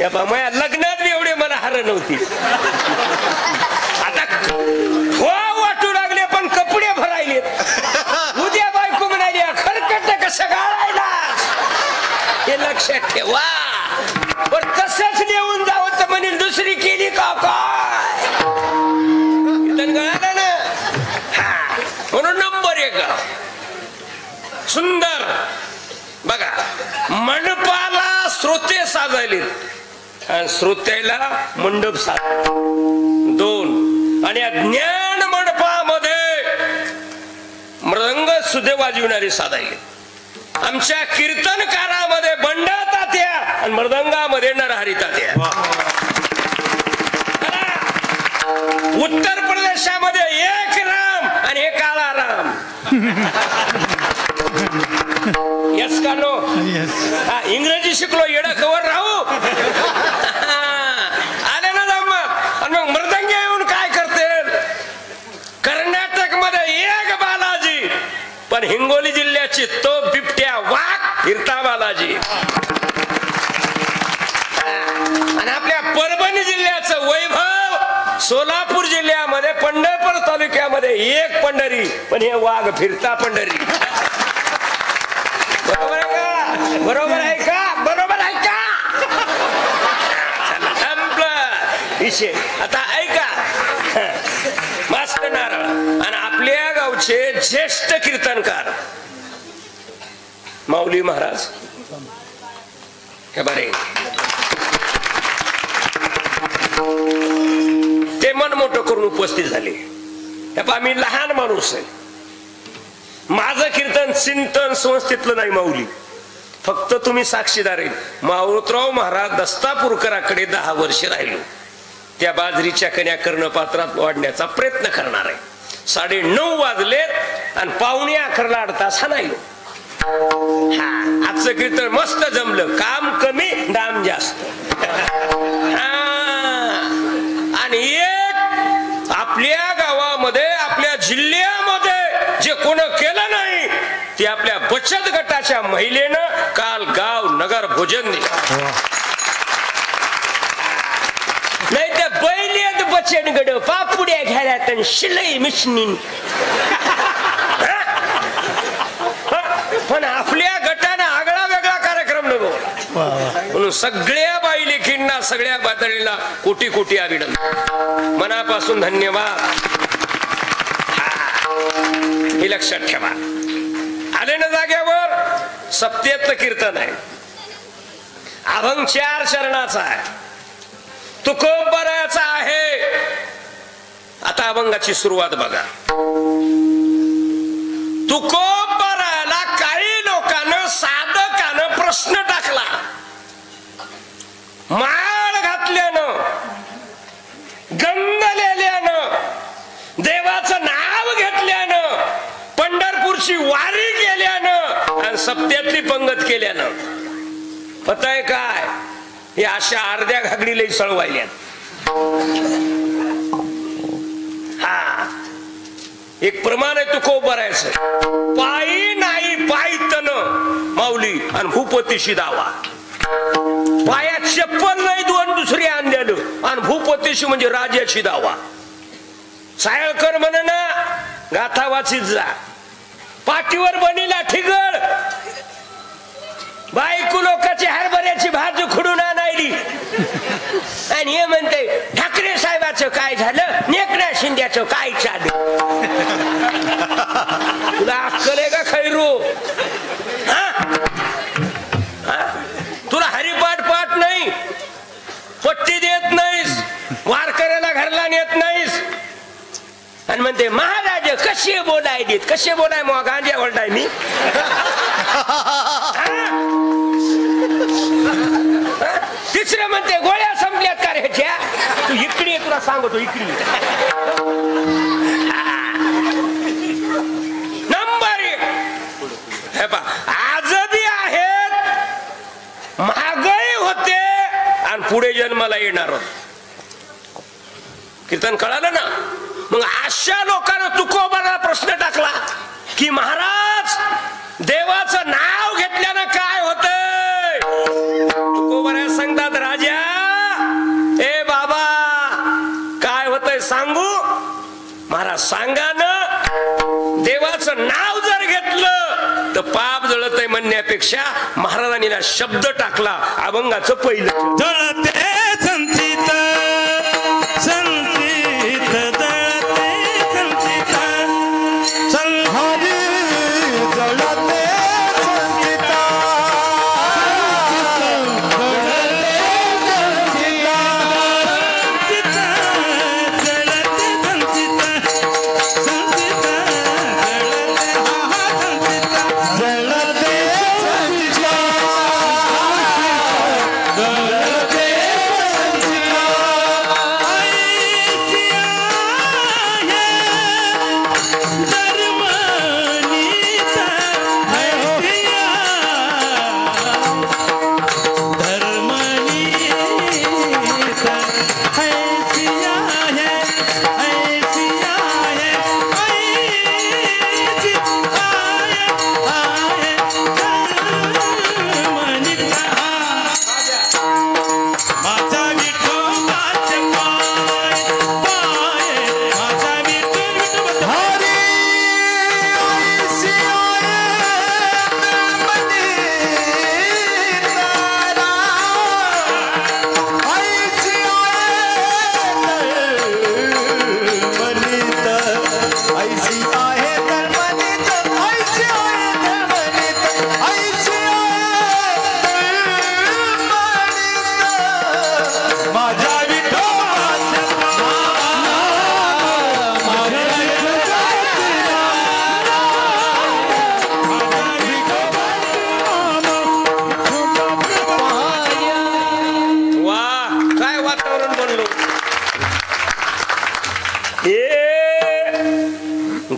या बा माझ्या लग्नात बी एवढे मला हार नव्हती. आता वाटू लागले पण कपडे भरायले. उद्या बायको म्हणाली खरकट कसं गाळायला, हे लक्षात ठेवा. पण तसंच नेऊन जावं तर म्हणे दुसरी केली का काय गळाला ना. हा म्हणून नंबर 1 सुंदर. बघा मंडपाला श्रोते साजायले आणि श्रोत्याला मंडप साज 2. आणि ज्ञान मंडपामध्ये मृदंग सुदे वाजविणारी साधायले. आमच्या कीर्तनकारामध्ये बंडा तात्या आणि मृदंगामध्ये नरहरी तात्या. उत्तर प्रदेशामध्ये एक राम आणि एक काळा राम. यस का नो? इंग्रजी शिकलो येडा खबर राहू. आले ना जमत. आणि मग मृदंग येऊन काय करते? कर्नाटक मध्ये एक बालाजी, पण हिंगोली जिल्ह्याची तो बिबट्या वाघ फिरता बालाजी. आणि आपल्या परभणी जिल्ह्याचं वैभव सोलापूर जिल्ह्यामध्ये पंढरपूर तालुक्यामध्ये एक पंढरी, पण हे वाघ फिरता पंढरी. बरोबर आहे का? बरोबर आहे का? बरोबर आहे का? विषय आता ऐका. मास्टर नारळ आणि आपल्या गावचे ज्येष्ठ कीर्तनकार माऊली महाराज हे बरे, ते मन मोठं करून उपस्थित झाले. मी लहान माणूस आहे. माझं कीर्तन चिंतन संस्थेतलं नाही माऊली, फक्त तुम्ही साक्षीदार आहेत. माऊतराव महाराज दस्तापूरकराकडे 10 वर्ष राहिलो. त्या बाजरीच्या कन्या कर्णपात्रात वाढण्याचा प्रयत्न करणार आहे. 9:30 वाजलेत आणि 11:45 अर्धा नाहीलो. आजचं कीर्तन मस्त जमलं. काम कमी दाम जास्त. आणि एक आपल्या गावामध्ये आपल्या जिल्ह्यामध्ये जे कोण केलं नाही ते आपल्या बचत गटाच्या महिलेनं काल गाव नगर भोजन दिलं. नाही तर बैलेत बचत गट पापुड्या घ्यायला तर शिलाई मिशनी. पण आपल्या गटानं आगळा वेगळा कार्यक्रम नको म्हणून सगळ्या बाई लेकींना सगळ्या बातळीला कोटी कोटी अभिनंदन. मनापासून धन्यवाद. हे लक्षात ठेवा. आले ना जाग्यावर. सप्त्यातलं कीर्तन आहे. अभंग 4 चरणाचा आहे. तुकोबराचा आहे. आता अभंगाची सुरुवात बघा. तुकोबराला काही लोकांना साधकानं प्रश्न टाकला. माळ घातल्यानं, गंधलेल्यानं, देवाचं नाव घेतल्यानं, पंढरपूरची वारी केल्यानं आणि सप्त्यातली पंगत केल्यानं पताय काय? हे अशा अर्ध्या घागडीला सळवायल्या. हा एक प्रमाण आहे. तुकोबरायचं पायी नाही पायी तन माऊली आणि भूपतीशी दावा. पायात चप्पल नाही 2 दुसरी आणलेलं आणि भूपतीशी म्हणजे राजाची दावा. सायळकर म्हणे ना गाथा वाचीत जा. पाठीवर बनीला ठिगळ. बायको लोकांची हरभऱ्याची भाजी खुडून आणायली आणि हे म्हणते ठाकरे साहेबाचं काय झालं, नेकड्या शिंद्याचं काय चालू. तुला अक्कल आहे का खैरू? तुला हरिपाठ पाठ नाही, पट्टी देत नाहीस, वारकऱ्याला घरला नेत नाहीस आणि म्हणते महाराज कसे बोलाय देत. कसे बोलाय मग गांजा ओरडाय मी. तिसरं म्हणते गोळ्या संपल्यात का ह्याच्या. तू इकडे तुला सांगतो इकडे. नंबर 1 हे पा आज बी आहेत, महागाई होते आणि पुढे जन्माला येणार होत. कीर्तन कळालं ना. मग अशा लोकांना तुकोबाला प्रश्न टाकला की महाराज देवाचं नाव घेतल्यानं काय होतंय. तुकोबा सांगतात राजा म्हणण्यापेक्षा महाराजांनी शब्द टाकला अभंगाचं पहिलं. जळते संचित संचित जळते संचित संहारी जळते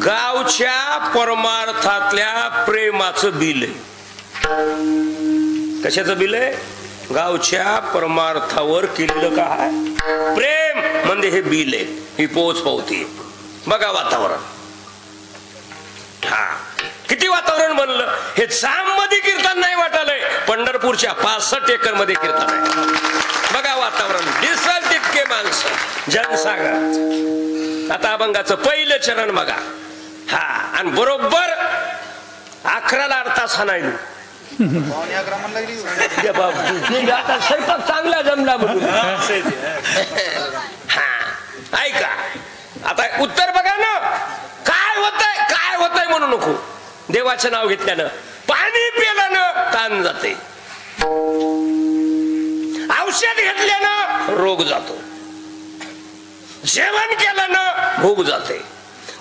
गावच्या परमार्थातल्या प्रेमाचं बिल आहे. कशाचं बिल आहे? गावच्या परमार्थावर केलेलं काय प्रेम म्हणजे हे बिल आहे, ही पोच पावती. बघा वातावरण, हा किती वातावरण बनलं. हे चाम मध्ये कीर्तन नाही वाटालंय, पंढरपूरच्या 65 एकर मध्ये कीर्तन आहे. बघा वातावरण, दिसल तितके माणसं, जनसागर. आता अभंगाचं पहिलं चरण बघा. हा आणि बरोबर 11ला अर्धाच हाणायलो. आता स्वयंपाक चांगला जमला म्हणून. हा ऐका, आता उत्तर बघा ना. काय होतंय म्हणू नको. देवाचं नाव घेतल्यानं, पाणी पिल्यानं ताण जाते, औषध घेतल्यानं रोग जातो, जेवण केल्यानं भूक जाते,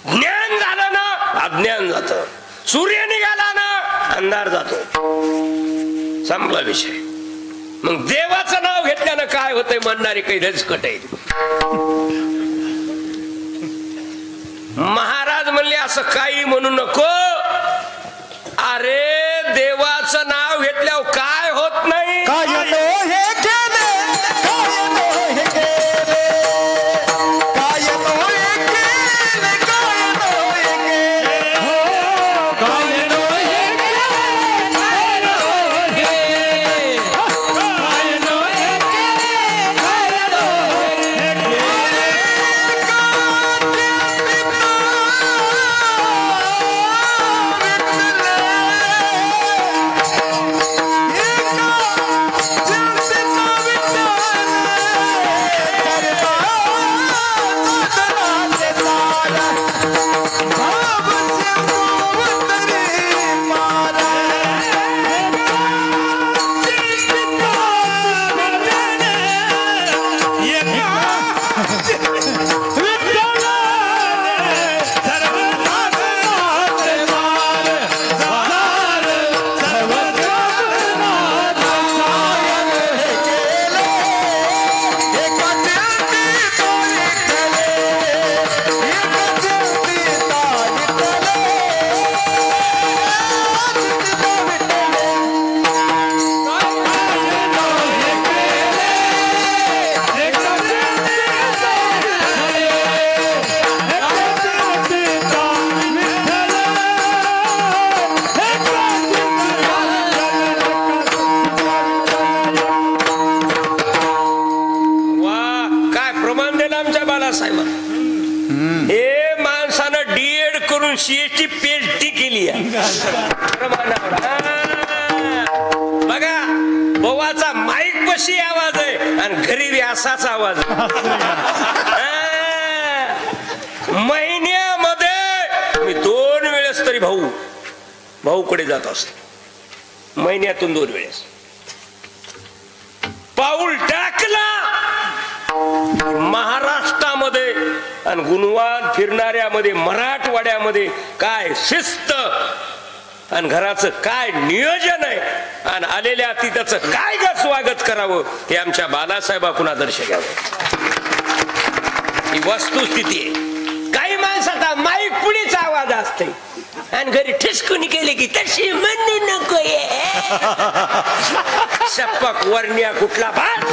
ज्ञान झालं ना अज्ञान जात, सूर्य निघाला ना अंधार जातो. संपला विषय. मग देवाचं नाव घेतल्यानं काय होतंय म्हणणारे काही रचकट आहे. महाराज म्हणले असं काही म्हणू नको. अरे देवाचं नाव घेतल्यावर काय होत नाही. CST PhD केली आहे. बवाचा माईक पशी आवाज आहे आणि घरी बी असाच आवाज आहे. महिन्यामध्ये मी 2 वेळेस तरी भाऊकडे जात असतो. महिन्यातून 2 वेळेस पाऊल टाकला महाराष्ट्रामध्ये आणि गुणवान फिरणाऱ्यामध्ये मराठवाड्यामध्ये काय शिस्त आणि घराचं काय नियोजन आहे आणि आलेल्या अतिथ्याचं काय स्वागत करावं हे आमच्या बालासाहेबांकडून आदर्श घ्यावं. ही वस्तुस्थिती आहे. काही माणसाचा माईक पुढेच आवाज असते आणि घरी ठिसकुनी केले की तशी म्हणू नको. शपक वर्ण्या कुठला भात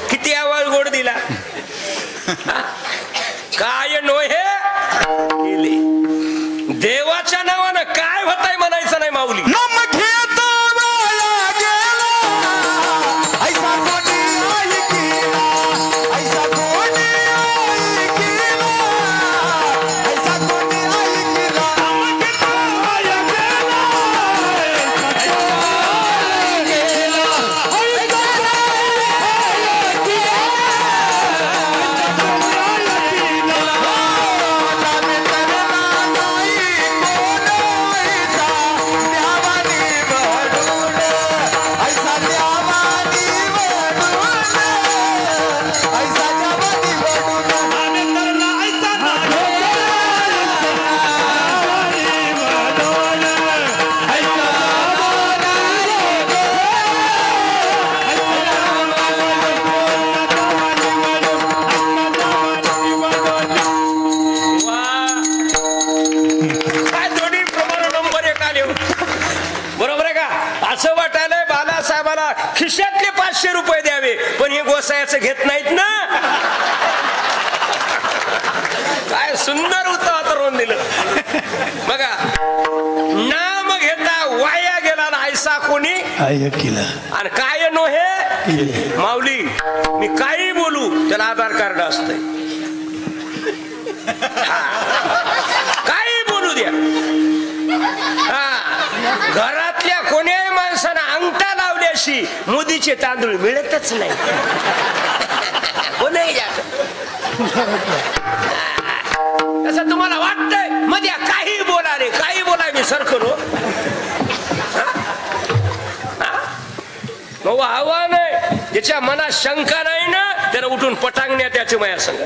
किती आवाज गोड दिला. काय नोहे केले देवाच्या नावानं काय होतंय म्हणायचं नाही माऊली. खिशातले 500 रुपये द्यावे पण हे गोसायाचं घेत नाहीत ना. काय सुंदर उत्तर दिलं बघा. नाम घेता वाया गेला ना ऐसा कोणी आणि काय नो हे माऊली. मी काही बोलू त्याला आधार कार्ड असतंय. काही बोलू द्या. घरातल्या कोण्याही माणसानं अंगठा लावल्याशी मोदीचे तांदूळ मिळतच नाही. असं तुम्हाला वाटतंय मध्ये काही बोला रे काही बोला मी सर करू. आव्हान आहे ज्याच्या मनात शंका नाही ना त्याला उठून पटांगण्या त्याचे माया संग.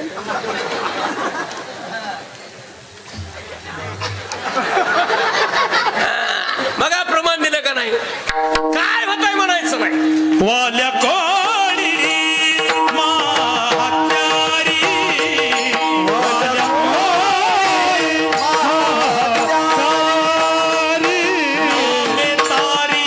बघा प्रमाण दिलं का नाही. काय होतंय म्हणायचं नाही. वाल्या कोणी म्हातारी वाल्या तारी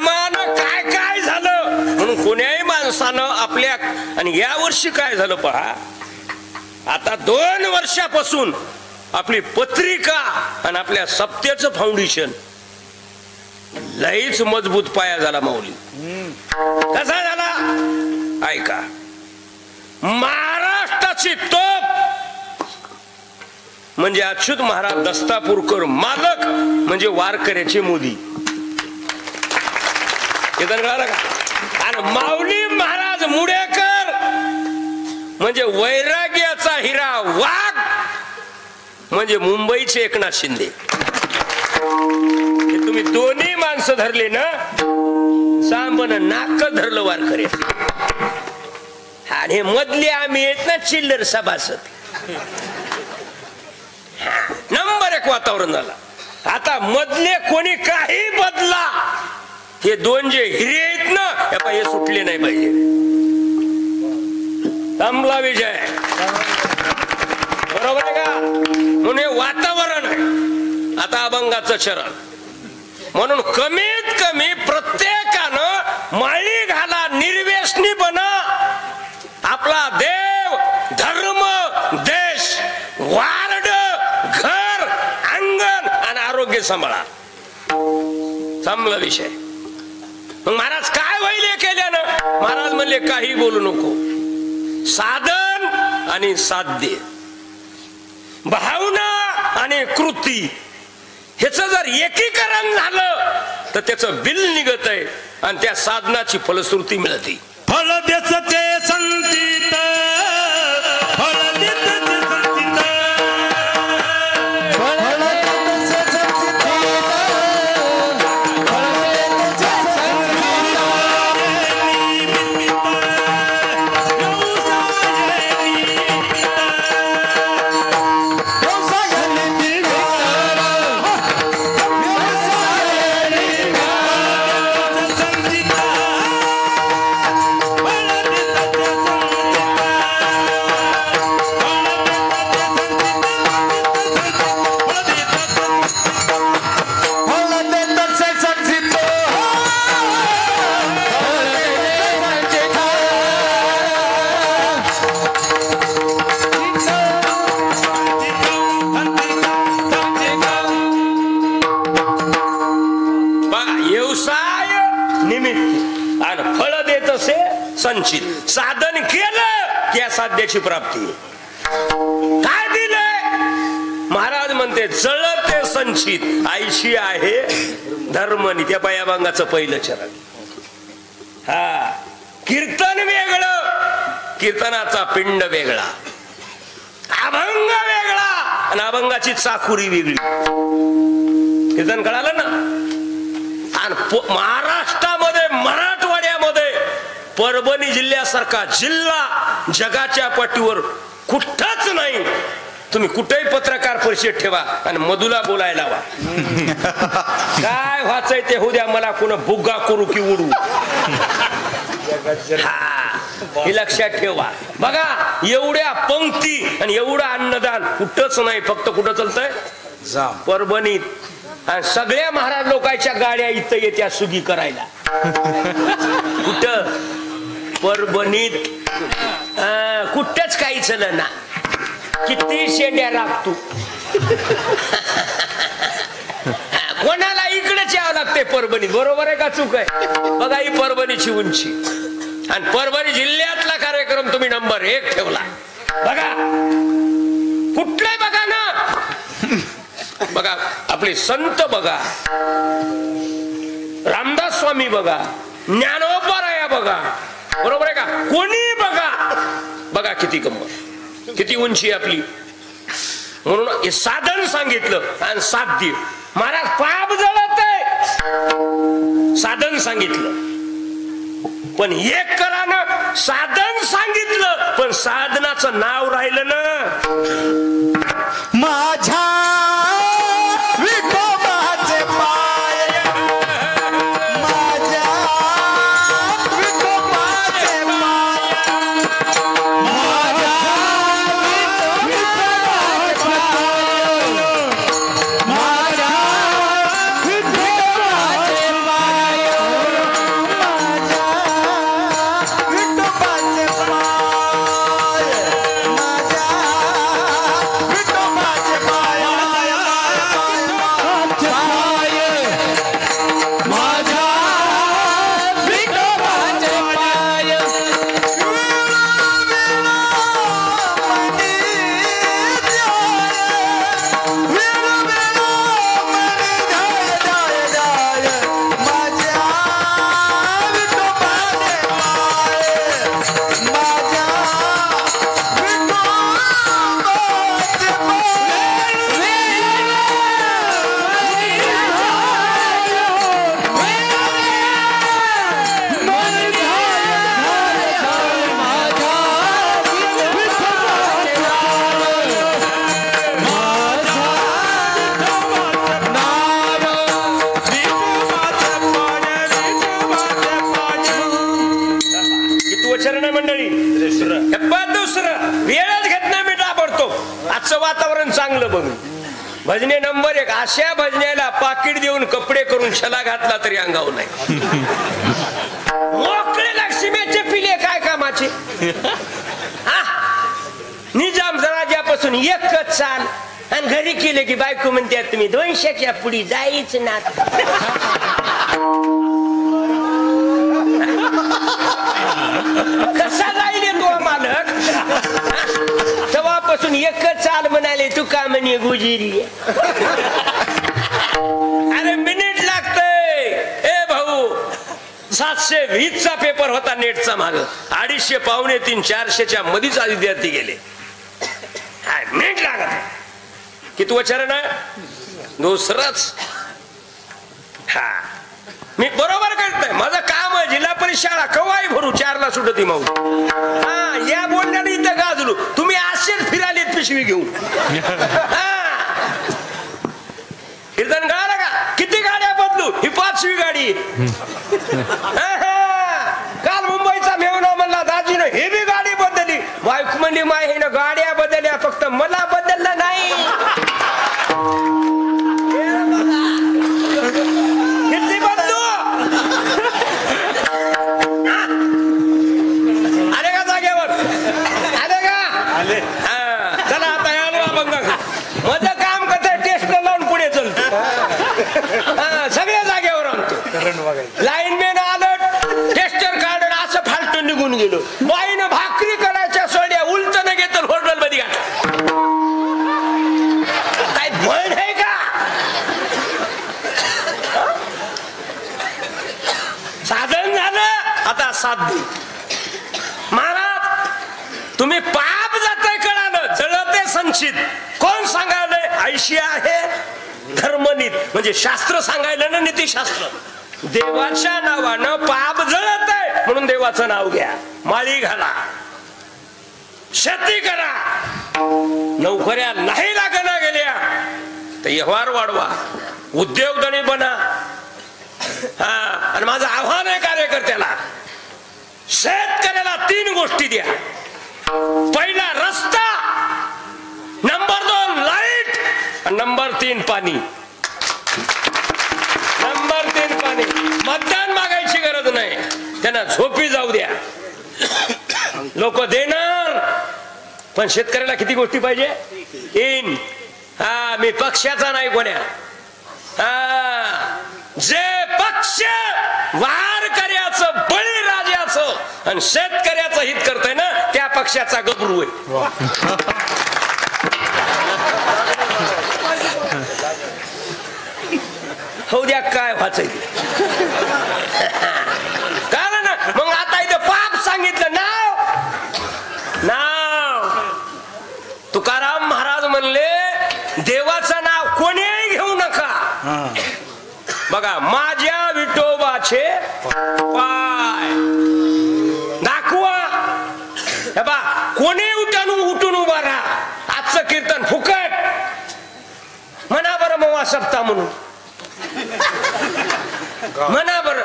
आडमानं काय काय झालं म्हणून कोण्याही माणसानं आपल्या, आणि या वर्षी काय झालं पहा, आता 2 वर्षापासून आपली पत्रिका आणि आपल्या सप्त्याचं फाउंडेशन लईच मजबूत पाया झाला माऊली. कसा झाला ऐका. महाराष्ट्राची तोप म्हणजे अच्युत महाराज दस्तापूरकर, मालक म्हणजे वारकऱ्याचे मोदी. कळालं का? आणि माऊली महाराज मुडेकर म्हणजे वैराग्याचा हिरा वाघ म्हणजे मुंबईचे एकनाथ शिंदे. तुम्ही दोन्ही माणसं धरले ना, सांबन नाक धरलं वारकरी. आणि मधले आम्ही येत ना चिल्लर सभासद. नंबर 1 वातावरण झाला. आता मधले कोणी काही बदला, हे 2 जे हिरे आहेत ना, हे सुटले नाही पाहिजे. थांबला विजय. बरोबर आहे का? म्हणून हे वातावरण आहे आता अभंगाचं चरण. म्हणून कमीत कमी प्रत्येकानं माळी घाला, निर्व्यसनी बना, आपला देव, धर्म, देश, वार्ड, घर, अंगण आणि आरोग्य सांभाळा. संपला विषय. मग महाराज काय होईल हे केल्यानं? महाराज म्हणले काही बोलू नको. साधन आणि साध्य, भावना आणि कृती, ह्याच जर एकीकरण झालं तर त्याचं बिल निघत आहे आणि त्या साधनाची फलश्रुती मिळते. फल देत ते संतीत, फल देत ते संतीत, संचित. साधन केलं त्या साध्याची प्राप्ती. काय दिलंय महाराज म्हणते? जळते संचित आईशी आहे धर्मनी. त्या पायाभंगाचं पहिलं चरण. हा, कीर्तन वेगळं, कीर्तनाचा पिंड वेगळा, अभंग वेगळा आणि अभंगाची चाकुरी वेगळी. कीर्तन कळालं ना? आणि महाराष्ट्रामध्ये, मराठवाड्यामध्ये परभणी जिल्ह्यासारखा जिल्हा जगाच्या पाठीवर कुठंच नाही. तुम्ही कुठेही पत्रकार परिषद ठेवा आणि मधुला बोलायला लावा. काय व्हायचंय ते होऊ द्या, मला कोण बुग्गा करू की उडू. हे लक्षात ठेवा. बघा एवढ्या पंक्ती आणि एवढं अन्नदान कुठंच नाही. फक्त कुठं चालतंय? परभणीत. आणि सगळ्या महाराज लोकांच्या गाड्या इथं येत्या सुगी करायला. कुठं? परभणीत. कुठंच काहीच ना. किती शेंड्या राखतो. कोणाला इकडेच यावं लागते परभणीत. बरोबर आहे का चूक आहे? बघा ही परभणीची उंची आणि परभणी जिल्ह्यातला कार्यक्रम तुम्ही नंबर 1 ठेवला. बघा कुठले बघा ना. बघा आपले संत बघा, रामदास स्वामी बघा, ज्ञानोबा बघा. बरोबर आहे का? कोणी बघा. बघा किती गंमत, किती उंची आपली. म्हणून हे साधन सांगितलं आणि साध्य. महाराज पाप जळत आहे, साधन सांगितलं. पण एक करानं साधन सांगितलं पण साधनाचं नाव राहिलं ना. माझ्या विठोबाचे पाय, माझ्या विठोबाचे पाय, माझ्या विठोबाचे पाय, माझ्या विठोबाचे पाय, आजचं वातावरण चांगलं बघून भजने नंबर 1. अशा भजनेला पाकिट देऊन कपडे करून छला घातला तरी अंगावर नाही. मोकळे लक्ष्मीचे पिले काय कामाचे. निजाम राज्यापासून एकच चाल आणि घरी केले की बायको म्हणते तुम्ही 200च्या पुढे जायच ना. कसा जाईल तो मालक. तेव्हापासून एकच चाल म्हणाले तू का म्हणे गुजिरी. अरे मिनिट लागतंय. ए भाऊ 720चा पेपर होता नेटचा. माग 250 पावणे 3 400च्या मध्येच विद्यार्थी गेले. मिनिट लागत किती वचरण दुसरंच. हा मी बरोबर करतोय. माझं काम आहे जिल्हा परिषद शाळा कवाई भरू 4ला सुटती माऊ. हा या बोलण्याने इथं गाजलो. तुम्ही असेच फिरालेत पिशवी घेऊन. कीर्तन गाला का किती गाड्या बदलू. ही 5वी गाडी. काल मुंबईचा मेवना म्हणला दाजीनं हे बी गाडी बदलली. बायको म्हणली माय हे गाड्या बदलल्या फक्त मला बदललं नाही. किती बदलू. आले का जागेवर आले का. चला आता यायला बघ माझं काम कसं टेस्ट लावून पुढे चलतो. सगळ्या जागेवर आणतो. लाईनमॅन आलं टेस्टर काढून असं फालतून निघून गेलो. बाईनं भाकरी करायच्या सोड्या उलट न घेत हॉटेल मध्ये काय म्हण आहे का. साधन झालं आता साध्य. महाराज तुम्ही पाप जातंय कळालं जळते संचित. कोण सांगायलंय. आयशी आहे धर्मनीत म्हणजे शास्त्र सांगायला ना नीतिशास्त्र. देवाच्या नावानं पाप जळत आहे म्हणून देवाचं नाव घ्या. माळी घाला शेती करा. नोकऱ्या नाही लागना गेल्या तर व्यवहार वाढवा. उद्योगधनी बना. हा आणि माझं आव्हान आहे कार्यकर्त्याला शेतकऱ्याला 3 गोष्टी द्या. पहिला रस्ता, नंबर 2 लाईट आणि नंबर 3 पाणी. नंबर 3 पाणी. मतदान मागायची गरज नाही. त्यांना झोपी जाऊ द्या. लोक देणार पण शेतकऱ्याला किती गोष्टी पाहिजे. 3. हा मी पक्षाचा नाही कोण्या. जे पक्ष वारकऱ्याचं बळीराजाचं आणि शेतकऱ्याचं हित करतोय ना त्या पक्षाचा गबरू आहे. हो द्या काय व्हायचं. कारण मग आता इथं पाप सांगितलं नाव. तुकाराम महाराज म्हणले देवाचं नाव कोणीही घेऊ नका. बघा माझ्या विठोबाचे पाय दाखवा. बा कोणी उठून उभा राहा. आजचं कीर्तन फुकट म्हणा बरं मग सप्ताह म्हणून म्हणा बरं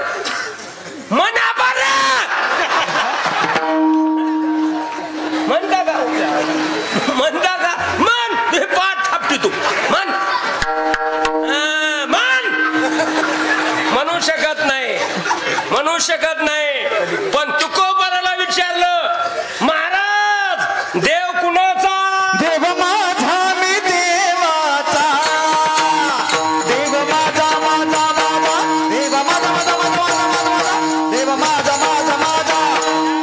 म्हणता का मन तुझे पाठ थापते तू मन म्हणू शकत नाही. पण तुकोबाराला विचारलं महाराज देव कुणाचा. देव माझा मी देवाचा. देव माझा माझा माझा. देव माझा माझा माझा माझा. देव माझा माझा माझा.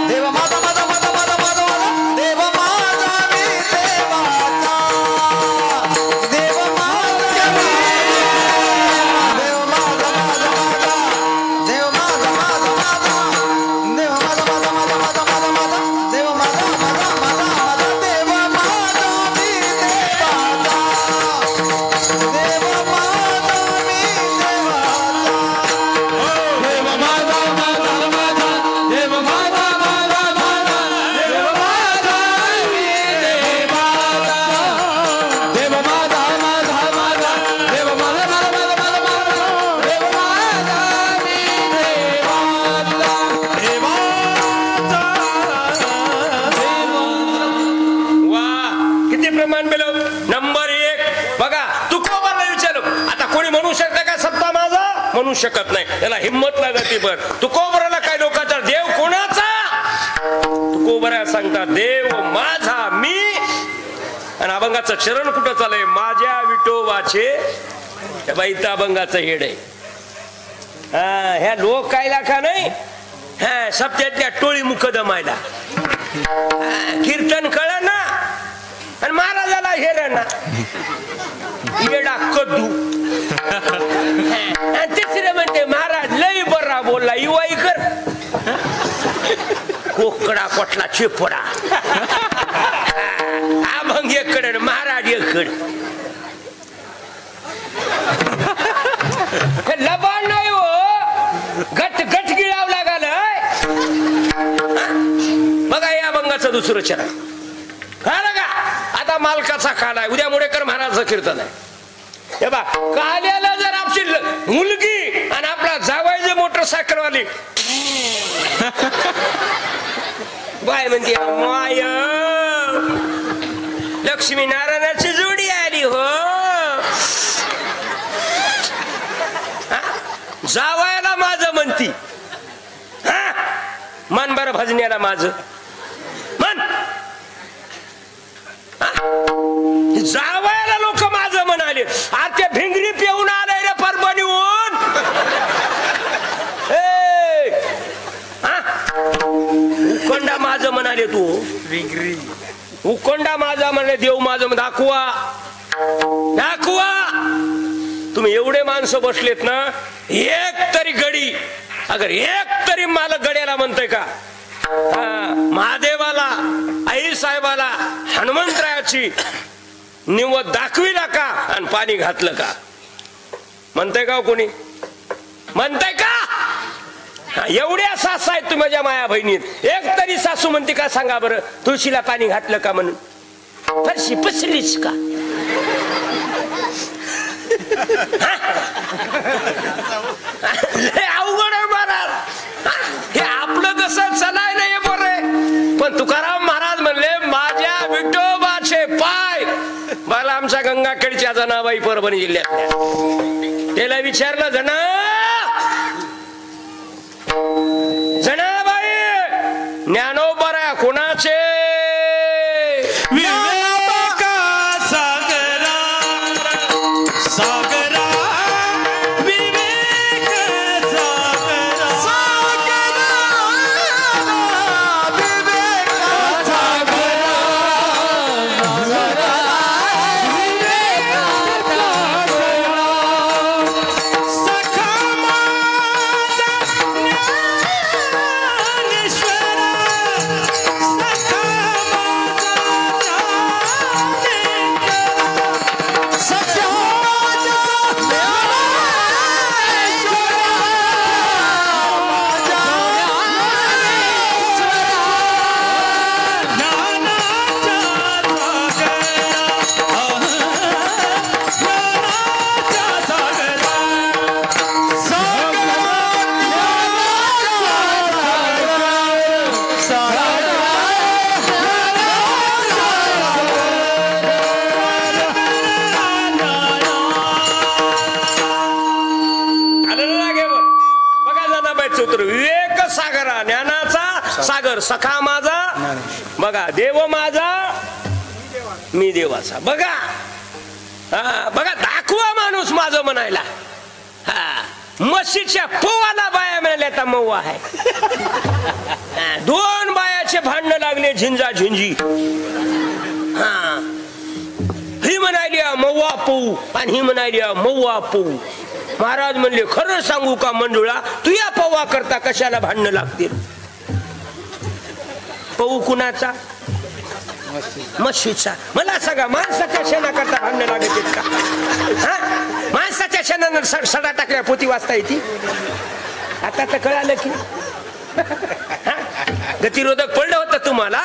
देव माझा माझा माझा माझा माझा. देव माझा मी देवाचा. देव माझा मी. देव माझा माझा माझा. देव माझा माझा माझा. देव माझा माझा म्हणू शकत नाही, त्याला हिंमत लागते. पण तुकोबराला काय लोकांचा देव कोणाचा? तुकोबरा सांगतात देव माझा मी. आणि अभंगाचं चरण कुठं चालय? माझ्या विठोबाचे. इथं अभंगाचं हेड आहे. ह्या लोक कायला का नाही सप्त्यातल्या टोळी मुख दमायला कीर्तन कळ ना आणि महाराजाला हेर ना येडा कद्दू. तिसरे म्हणते महाराज लई बरा बोलला इवाई कर कोकडा कोटला चिपडा. अभंग एकड महाराज एकड. लबान नाही हो, गट गट गिळाव लागल. बघा या अभंगाचं दुसरं चरण कळलं का? आता मालकाचा काल आहे, उद्या मुडेकर महाराजचं कीर्तन आहे. हे बा काल्याला जर आपली मुलगी आणि आपला जावायचे मोटरसायकल वाली बाय म्हणते माय लक्ष्मी नारायणाची जोडी आली हो. जावायला माझं म्हणती मन बरं भजण्याला माझं मन. जावायला लोक माझं म्हणाले. आता भिंगरी पिऊन आलाय रे परभणीहून. उखंडा माझं म्हणाले तू. उखंडा माझा म्हणाले देव माझं दाखवा दाखवा. तुम्ही एवढे माणसं बसलेत ना, एक तरी गडी अगर एक तरी मालक गड्याला म्हणतोय का महादेवाला आई साहेबाला हनुमंतरायाची निवड दाखविला का आणि पाणी घातलं का म्हणताय का कोणी? म्हणताय का? एवढ्या सासू आहेत तुम्ही माझ्या माया बहिणीत, एक तरी सासू म्हणते का सांगा बरं तुळशीला पाणी घातलं का म्हणून? फरशी पसलीच का? अवघड आहे महाराज. हे आपलं कसं चलाय नाही बरं. पण तुकाराम महाराज म्हणले माझ्या विठोबाचे पाय. मला आमच्या गंगाखेडच्या जनाबाई परभणी जिल्ह्यातल्या त्याला विचारलं जनाबाई ज्ञानोबा कोणाचे? विवेक सागरा ज्ञानाचा सागर सखा माझा. बघा देव माझा मी देवाचा. बघा बघा दाखवा माणूस माझं म्हणायला. म्हशीच्या पोवाला बाया म्हणाल्या आता मऊवा आहे. दोन बायाचे भांडण लागले झिंजा झिंजी. ही म्हणाली मऊवा पोऊ आणि ही म्हणाली मऊवा पोऊ. महाराज म्हणले खरं सांगू का मंडुळा तू या पवा करता कशाला भांडणं लागतील? पऊ कुणाचा? म्हशीचा. मला सांगा माणसाच्या शेणा करता भांडणं लागत का? माणसाच्या शेणानं सडा टाकल्या पोती वाचता येते. आता तर कळालं की गतिरोधक पडलं होतं तुम्हाला.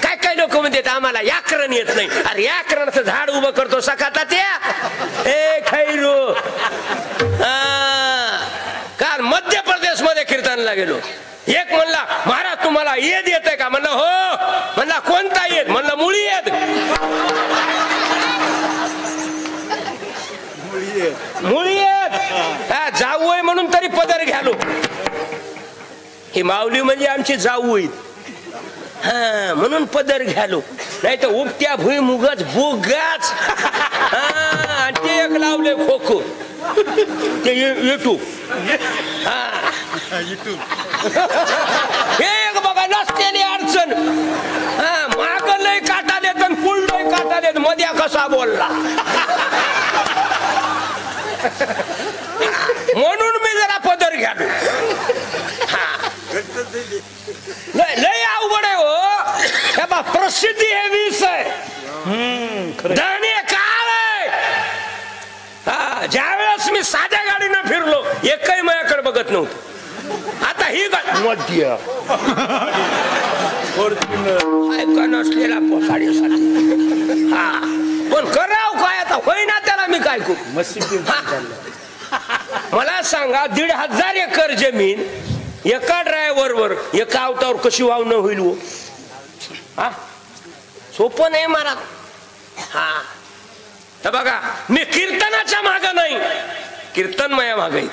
काय काय लोक म्हणतात आम्हाला याकरण येत नाही. अरे याकरणाचं झाड उभं करतो सकाता त्या खैरू. काल मध्य प्रदेश मध्ये कीर्तनला गेलो. एक म्हणला महाराज तुम्हाला येद येत का? म्हणलं हो. म्हणला कोणता येद? म्हणलं मुळी येद. मुळी येद पदर घ्यालो. ही माऊली म्हणजे आमची जाऊ होईल, हा म्हणून पदर घ्यालो. नाही तर उपट्या भुईमुगच बोगाच. आणि ते एक लावले खोखो ते युट्यूब. हे एक बघा नसलेली अडचण. हा माग लय काटा देत आणि पुढ लय काटा देत, मध्या कसा बोलला. म्हणून मी जरा पदर घ्यालो. लय अवघड आहे हो. प्रसिद्धी हे वीस आहे, धन हे काळ आहे. हा ज्यावेळेस मी साध्या गाडीनं फिरलो एकही माझ्याकडे बघत नव्हतं. आता ही मध्य ऐका नसलेला साडेसात. हा पण कराव काय आता, होईना त्याला मी काय करू. मला सांगा 1,500 एकर जमीन एका ड्रायव्हरवर एका अवतावर कशी वावणं होईल हो? हा सोपं नाही महाराज. हा तर बघा मी कीर्तनाच्या माग नाही, कीर्तन माया माग आहे.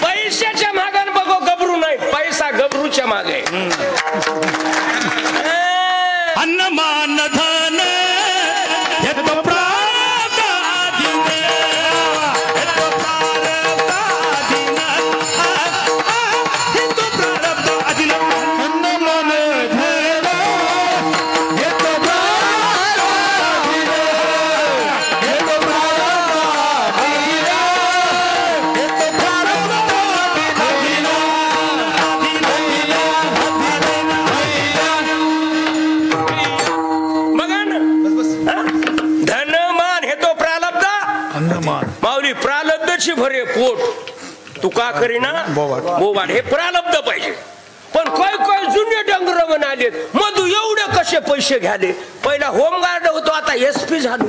पैशाच्या मागण बघो गबरू नाही, पैसा गबरूच्या माग आहे. अन्नमान धन भरे पोट तुका करीना बोवाड हे प्रारब्ध पाहिजे. पण काय काय जुने डंगर म्हणाले मधू एवढे कसे पैसे घ्याले. पहिला होमगार्ड होतो आता SP झालो.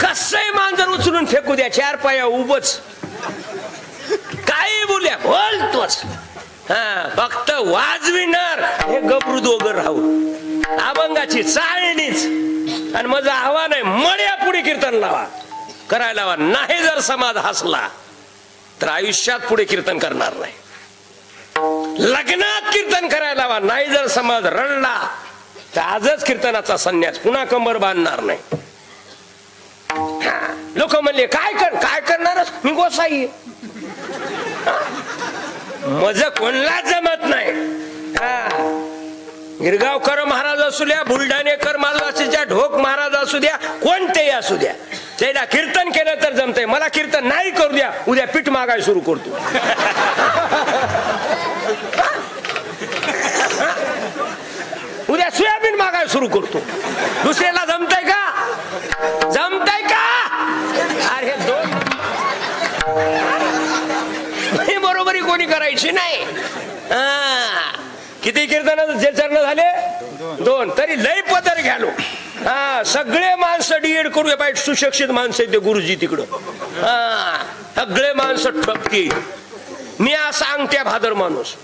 कसंही मांजर उचलून फेकू द्या, 4 पाया उभच काही बोलल्या बोलतोच. हा फक्त वाजविणार हे गबरू दोघं राहू. अभंगाची चाळणीच. आणि माझं आव्हान आहे मळ्या पुढे कीर्तन लावा, करायला लावा. नाही जर समाज हसला तर आयुष्यात पुढे कीर्तन करणार नाही. लग्नात कीर्तन करायला लावा, नाही जर समाज रडला तर आजच कीर्तनाचा संन्यास, पुन्हा कंबर बांधणार नाही. लोक म्हणले काय करणार मी गोसाई. मज कोणला जमत नाही. गिरगावकर महाराज असू द्या, बुलढाणेकर महाराज असू द्या, ढोक महाराज असू द्या, कोणतेही असू द्या, त्याला कीर्तन केलं तर जमतंय. मला कीर्तन नाही करू द्या, उद्या पीठ मागाय सुरू करतो. उद्या सोयाबीन मागाय सुरू करतो. दुसऱ्याला जमतंय का? जमतंय का? अरे बरोबरी कोणी करायची नाही. किती कीर्तनाचे चरण झाले? 2. तरी लय पदर घ्यालो. हा सगळे माणसं डीएड करूया पाहिजे, सुशिक्षित माणसं ते गुरुजी तिकडं. हा सगळे माणसं ठपकी. मी असा अंगठ्या भादर माणूस,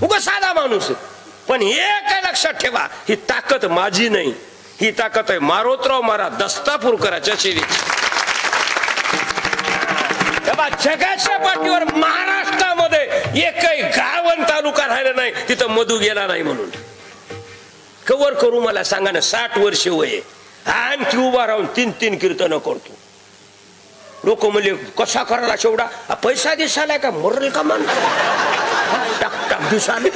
उगा साधा माणूस. पण हे काय लक्षात ठेवा, ही ताकद माझी नाही, ही ताकद आहे मारोतराव महाराज दस्तापूरकराच्या शेरी. जगाच्या पाठीवर महाराष्ट्रामध्ये एकही गाव आणि तालुका राहिला नाही तिथं मधू गेला नाही. म्हणून कवर करू मला सांगा ना, 60 वर्ष वय आणखी उभा राहून 3 कीर्तन करतो. लोक म्हणले कसा करायला शेवडा, पैसा दिसालाय का मरल का मान टाक टाक दिसाले.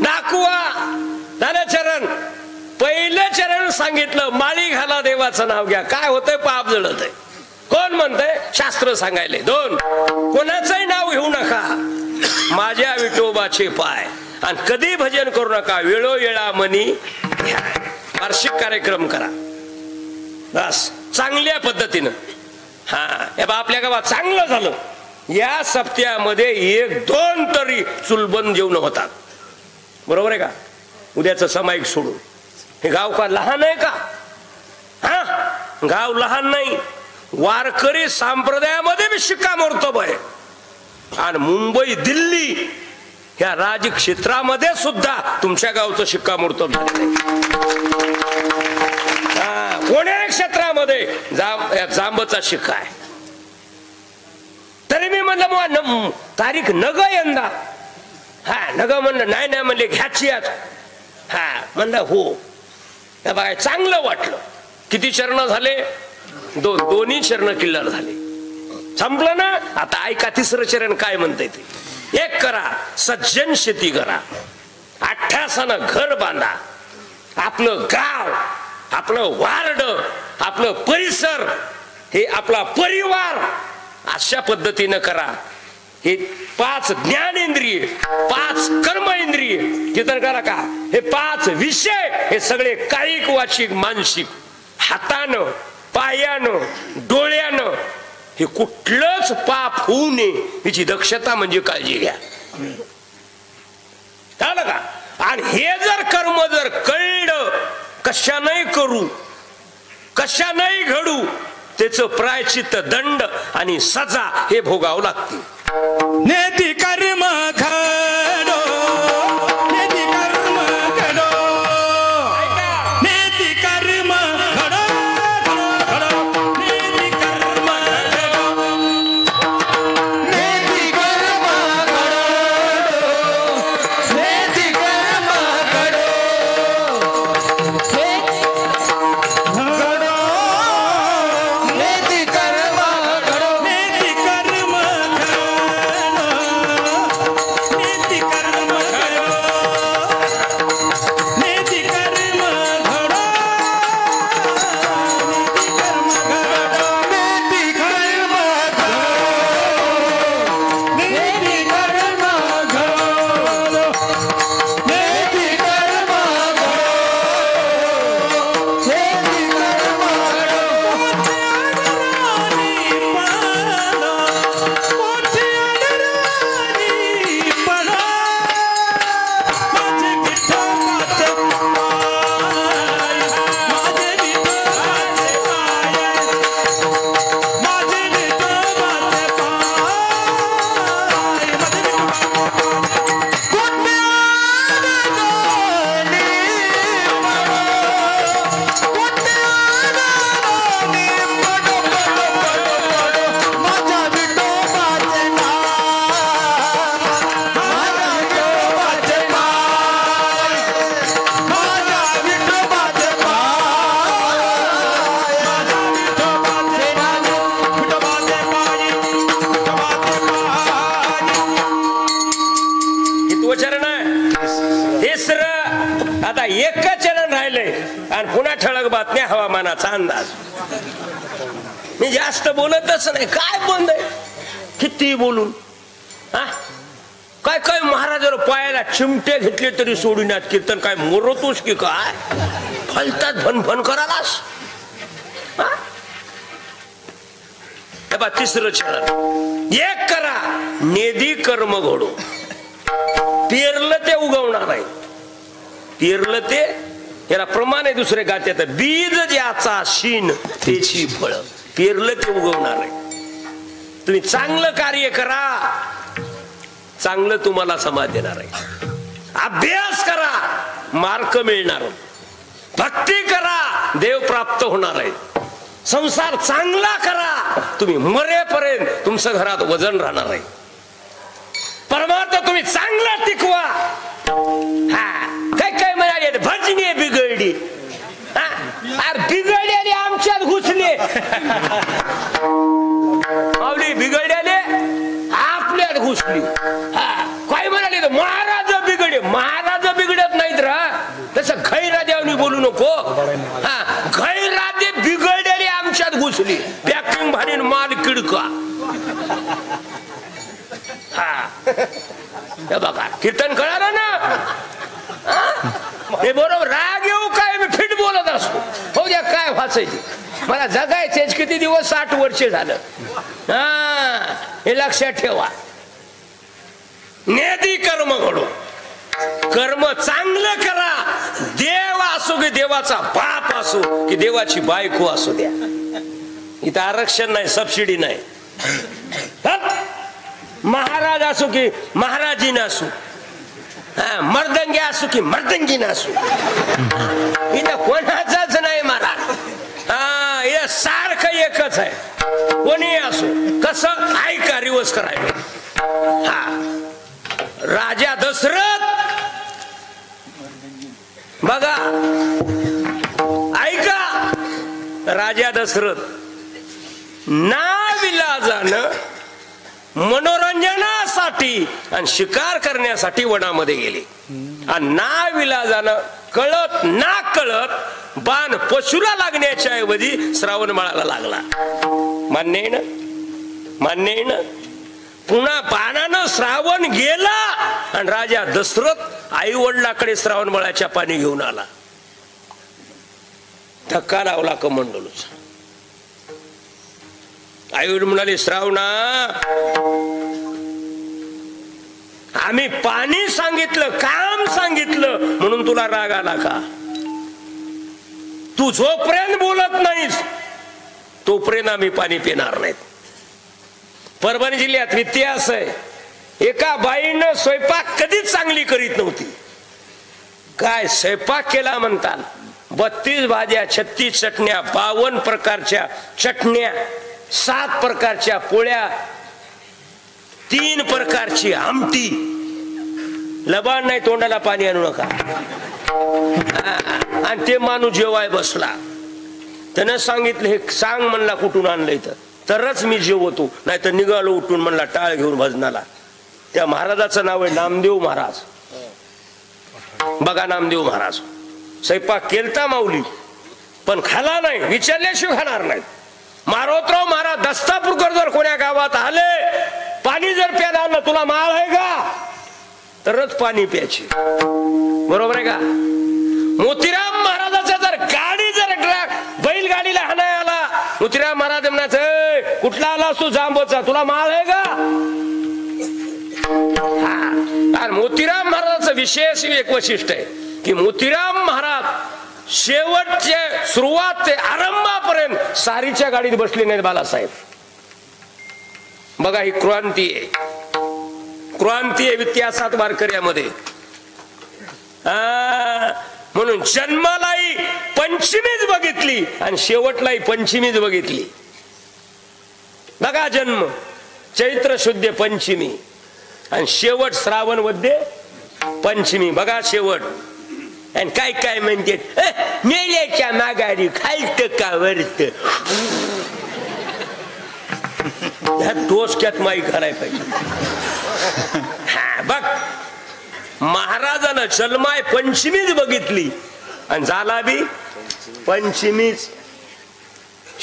दाखवा झालं चरण. पहिलं चरण सांगितलं माळी घाला देवाचं नाव घ्या. काय होतंय? पाप जळत आहे. कोण म्हणतंय? शास्त्र सांगायले. 2 कोणाचंही नाव घेऊ नका, माझ्या विठोबाचे पाय. आणि कधी भजन करू नका, वेळोवेळा मनी घ्या. वार्षिक कार्यक्रम करा बस चांगल्या पद्धतीनं. हा आपल्या गावात चांगलं झालं. या सप्त्यामध्ये 1-2 तरी चुलबंद जेवण होतात. बरोबर आहे का? उद्याचं सामायिक सोडून. हे गाव का लहान आहे का? हा गाव लहान नाही. वारकरी संप्रदायामध्ये बी शिक्कामोर्तब आहे. आणि मुंबई दिल्ली ह्या राजक्षेत्रामध्ये सुद्धा तुमच्या गावचं शिक्कामोर्तब झालं नाही। कोण्या क्षेत्रामध्ये जांबचा शिक्का आहे। तरी मी म्हणलं तारीख नग यंदा, हा नग म्हणलं नाही नाही म्हणले घ्याची आज, हा म्हणलं हो। बघा चांगलं वाटलं। किती चरण झाले? दोन्ही चरण किल्लार झाले। संपलं ना? आता ऐका तिसरं चरण काय म्हणतंय ते। एक करा सज्जन शेती करा, अठ्ठासानं घर बांधा, आपलं गाव, आपलं वार्ड, आपलं परिसर, हे आपला परिवार अशा पद्धतीनं करा। हे 5 ज्ञानेंद्रिय, 5 कर्मेंद्रिय कीर्तन करा का। हे 5 विषय हे सगळे कायिक वाचिक मानसिक, हातानं पायानं डोळ्यानं हे कुठलंच पाप होऊ नये हिची दक्षता म्हणजे काळजी घ्या, कळलं का। आणि हे जर कर्म जर कळलं कशा नाही करू, कशा नाही घडू, त्याचं प्रायश्चित्त दंड आणि सजा हे भोगावं लागते। नेती कर्म घडो, नेती कर्म घडो, नेती कर्म घडो, नेती कर्म घडो, नेती कर्म घडो, नेती कर्म घडो, नेती कर्म घडो, नेती कर्म घडो, नेती कर्म घडो, नेती कर्म घडो, नेती कर्म घडो, नेती कर्म घडो, नेती कर्म चरण आहे तिसरं। आता एक चरण राहिलंय आणि पुन्हा ठळक बातम्या हवामानाचा अंदाज। मी जास्त बोलतच नाही, काय बंद आहे किती बोलून। हा काय काय महाराजाला पायाला चिमटे घेतले तरी सोडून कीर्तन काय मोरतोस की काय, फलतात भनभन करालास। तिसरं चरण एक करा नेदी कर्म घडो। पेरलं ते उगवणार आहे, पेरलं ते याला प्रमाण आहे। दुसरे गात्यात बीज ज्याचा शीन त्याची फळ, पेरलं ते उगवणार आहे। तुम्ही चांगलं कार्य करा, चांगलं तुम्हाला समाज देणार आहे। अभ्यास करा, मार्क मिळणार। भक्ती करा, देव प्राप्त होणार आहे। संसार चांगला करा, तुम्ही मरेपर्यंत तुमचं घरात वजन राहणार आहे। परमार्थ तुम्ही चांगला टिकवा। हा काय काय म्हणाले भजनी बिघडली, बिघडलेले आमच्यात घुसले, माऊली बिघडलेले आपल्यात घुसली। हा काय म्हणाले महाराज बिघडले, महाराज बिघडत नाहीत रा, तसं गैरादेवनी बोलू नको। हा गैरादे बिघडलेले आमच्यात घुसली, पॅकिंग भारीन माल किडका। हा बघा कीर्तन कळालं ना, हे बरोबर। राग येऊ काय, मी फिट बोलत असतो, हो द्या काय वाचायचे, मला जगायचेच किती दिवस, 60 वर्ष झालं। हा हे लक्षात ठेवा। नेदी कर्म घडो, कर्म चांगलं करा। देव असो की देवाचा बाप असो की देवाची बायको असू द्या, इथं आरक्षण नाही, सबसिडी नाही। महाराज असो की महाराजीन असो, मर्दंगी असू की मर्दंगी नसू इथं कोणाचाच नाही महाराज. हे सारखं एकच आहे, कोणी असो कसं ऐका रिवर्स करायला. राजा दशरथ बघा ऐका, राजा दशरथ नाविलाजानं मनोरंजनासाठी आणि शिकार करण्यासाठी वनामध्ये गेले आणि नाविलाजानं कळत ना कळत बाण पशुला लागण्याच्या ऐवजी श्रावणबाळाला लागला. मान्य आहे ना, मान्य आहे ना. पुन्हा बाणानं श्रावण गेला आणि राजा दशरथ आई वडिलाकडे श्रावणबाळाच्या पाणी घेऊन आला. धक्का लावला कमंडलूच. आई वडील म्हणाले, श्रावणा आम्ही पाणी सांगितलं, काम सांगितलं म्हणून तुला राग आला का? तू जोपर्यंत बोलत नाहीस तोपर्यंत आम्ही पाणी पिणार नाहीत. परभणी जिल्ह्यात इतिहास आहे, एका बाईनं स्वयंपाक कधीच चांगली करीत नव्हती. काय स्वयंपाक केला म्हणतात, 32 भाज्या, 36 चटण्या, 52 प्रकारच्या चटण्या, 7 प्रकारच्या पोळ्या, 3 प्रकारची आमटी. लबाड नाही, तोंडाला पाणी आणू नका. आणि ते माणूस जेवाय बसला, त्यानं सांगितलं हे सांग म्हणला कुठून आणलंय तरच मी जेवतो, नाही तर निघालो उठून म्हणला टाळ घेऊन भजनाला. त्या महाराजाचं नाव आहे नामदेव महाराज. बघा नामदेव महाराज स्वयंपाक केलता माऊली, पण खाला नाही, विचारल्याशिवाय खाणार नाही. मारोतराव महाराज दस्तापूरकर जर कोण्या गावात आले, पाणी जर प्यायला आणलं, तुला माळ आहे का तरच पाणी प्यायची, बरोबर आहे का? मोतीराम महाराजाचा जर गाडी जर बैलगाडीला हाणाय आला, मोतीराम महाराज म्हणायचं कुठला आला तू जांबोचा, तुला माळ आहे का? आणि मोतीराम महाराजाचं विशेष एक वैशिष्ट्य आहे की मोतीराम महाराज शेवटच्या सुरुवात ते आरंभापर्यंत सारीच्या गाडीत बसले नाहीत बालासाहेब. बघा ही क्रांती आहे, क्रांती आहे इतिहासात वारकऱ्यामध्ये. म्हणून जन्मालाही पंचमीच बघितली आणि शेवटलाही पंचमीच बघितली. बघा जन्म चैत्र शुद्ध पंचमी आणि शेवट श्रावण वद्य पंचमी. बघा शेवट. आणि काय काय म्हणते, मेल्याच्या माघारी खालत का वरत, डोसक्यात माई करायला पाहिजे. बघ महाराजानं जन्माय पंचमीच बघितली आणि झाला बी पंचमीच.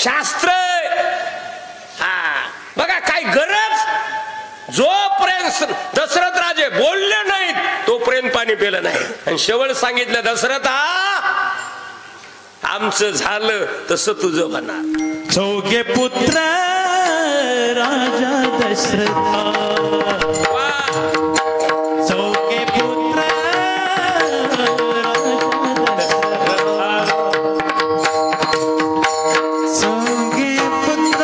शास्त्र बघा काय गरज, जोपर्यंत दशरथ राजे बोलले नाहीत तोपर्यंत पाणी पिलं नाही. आणि शेवट सांगितलं, दशरथ आमचं झालं तसं तुझं होणार. चौघे पुत्र राजा दशरथा, चौघे पुत्र चौघे पुत्र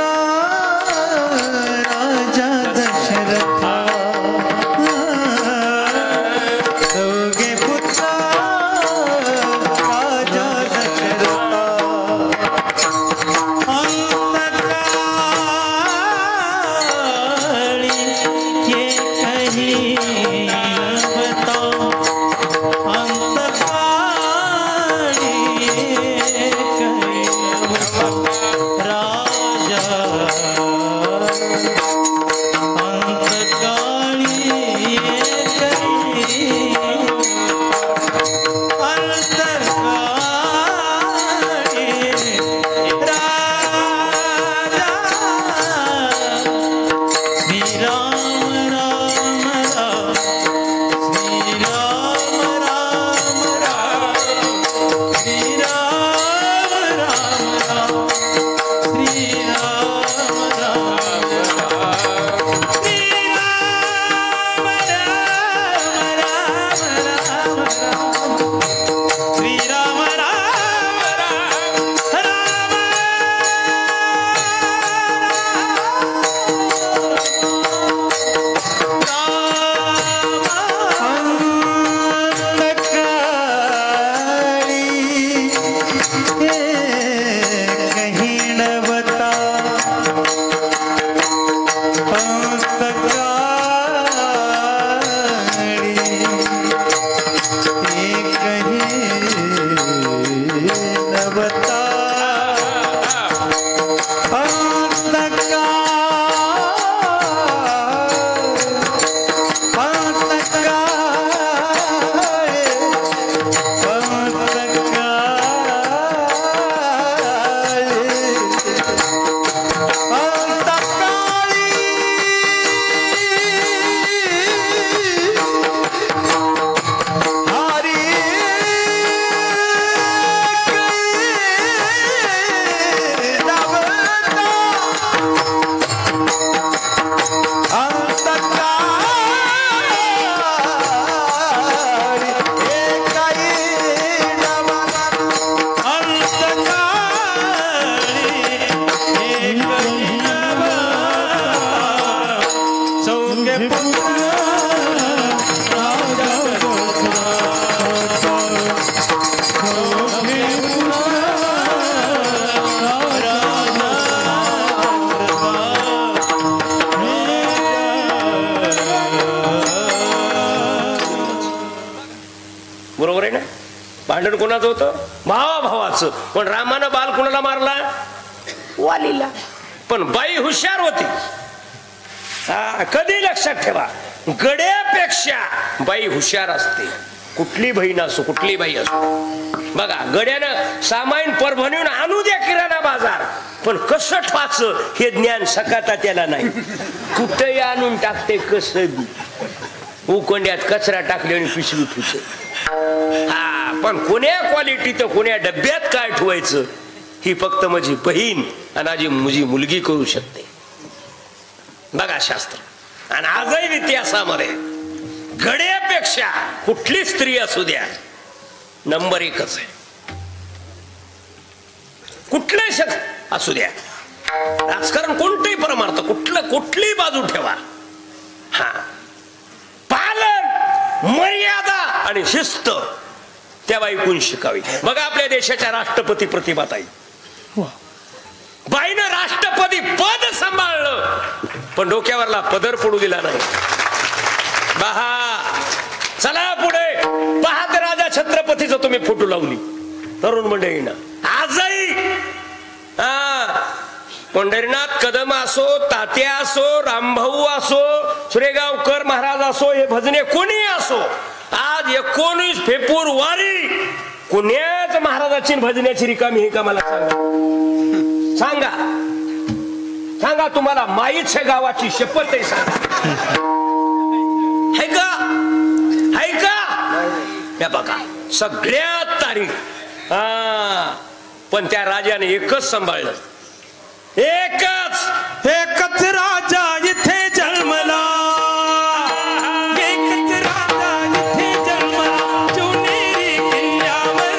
राजा दशरथा, चौघे पुत्र राजा दशरथा. बरोबर आहे ना? भांडण कोणाचं होतं? भावाभावाचं. पण रामानं बाल कोणाला मारला? वालीला. पण बाई हुशार होती. कधी लक्षात ठेवा, गड्यापेक्षा बाई हुशार असते. कुठली बहीण असो, कुठली बाई असो. बघा, गड्यानं सामाईन परभणीहून आणू द्या किराणा बाजार, पण कसं ठेवायचं हे ज्ञान सकाता त्याला नाही. कुठेही आणून टाकते कसं बी. उकोंड्यात कचरा टाकले आणि पिशवी ठुचे. पण कोण्या क्वालिटी तर कोण्या डब्यात काय ठेवायचं ही फक्त माझी बहीण आणि माझी मुलगी करू शकते. बघा शास्त्र. आणि आजही इतिहासामध्ये गड्यापेक्षा कुठली स्त्री असू द्या नंबर 1च आहे. कुठले शक्ती असू द्या, राजकारण कोणतेही परमार्थ, कुठली बाजू ठेवा, पालन, मर्यादा आणि शिस्त त्या बाईकून शिकावी. बघा आपल्या देशाच्या राष्ट्रपती प्रतिभाताई, बाईनं राष्ट्रपती पद सांभाळलं पण डोक्यावरला पदर पडू दिला नाही. चला पुढे पहा, ते राजा छत्रपतीचा तुम्ही फोटो लावली तरुण मंडळीनं. आजही पंढरीनाथ कदम असो, तात्या असो, रामभाऊ असो, सुरेगावकर महाराज असो, हे भजने कोणी असो, आज 19 फेब्रुवारी कुण्याच महाराजाची भजण्याची रिकामी हे का मला सांगा. सांगा तुम्हाला माईच्या गावाची शपथ आहे. सांगा है का? या बघा सगळ्यात तारीख. पण त्या राजाने एकच सांभाळलं. एकच राजा इथे जन्मला. एकच राजा इथे जन्मला. शिवनेरी किल्ल्यावर,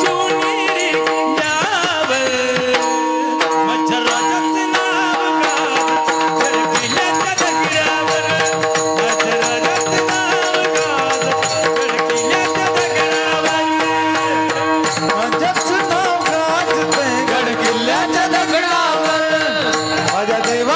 शिवनेरी किल्ल्यावर. माझ्या राजाचं नाव गाजत गडकिल्ल्याच्या दगडावर. माझ्या राजाचं नाव गाजत गडकिल्ल्याच्या दगडावर. माझ्याच नाव गाजतंय गडकिल्ल्याच्या दगडावर. माझ्या देवा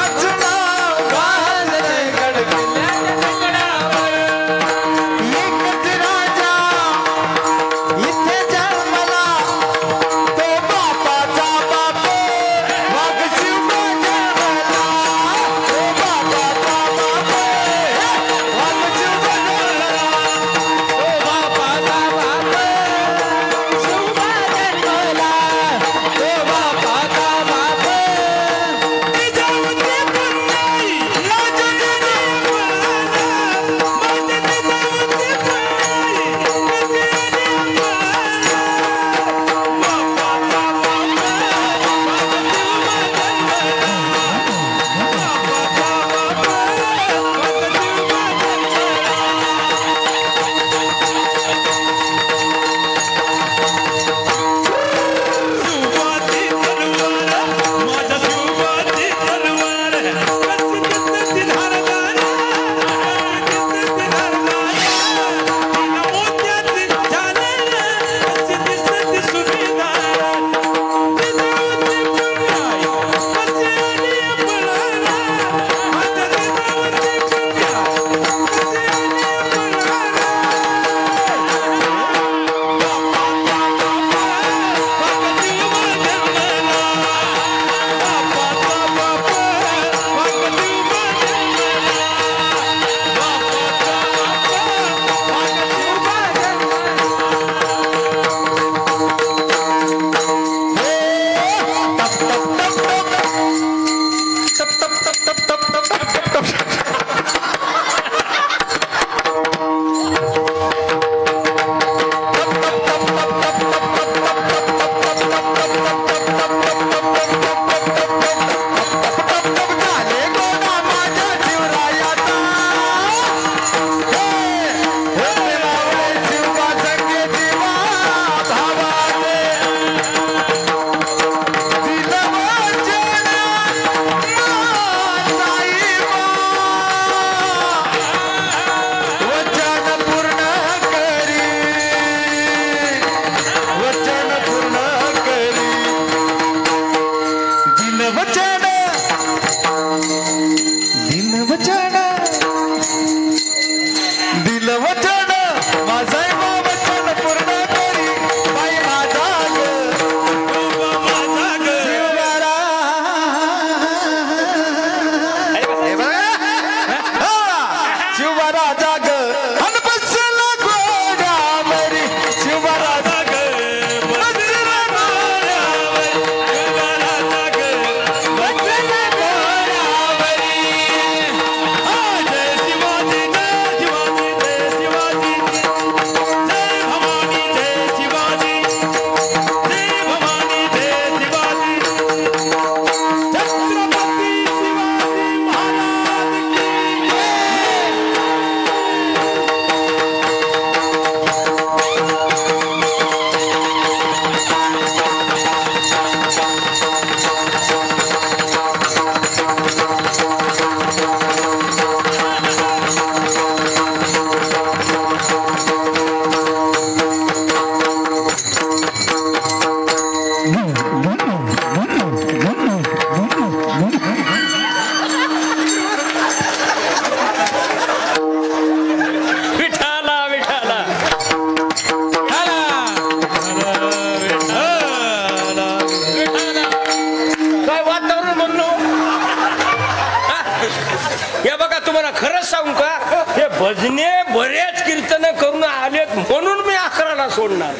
भजने बरेच कीर्तन करून आलेत म्हणून मी 11ला सोडणार.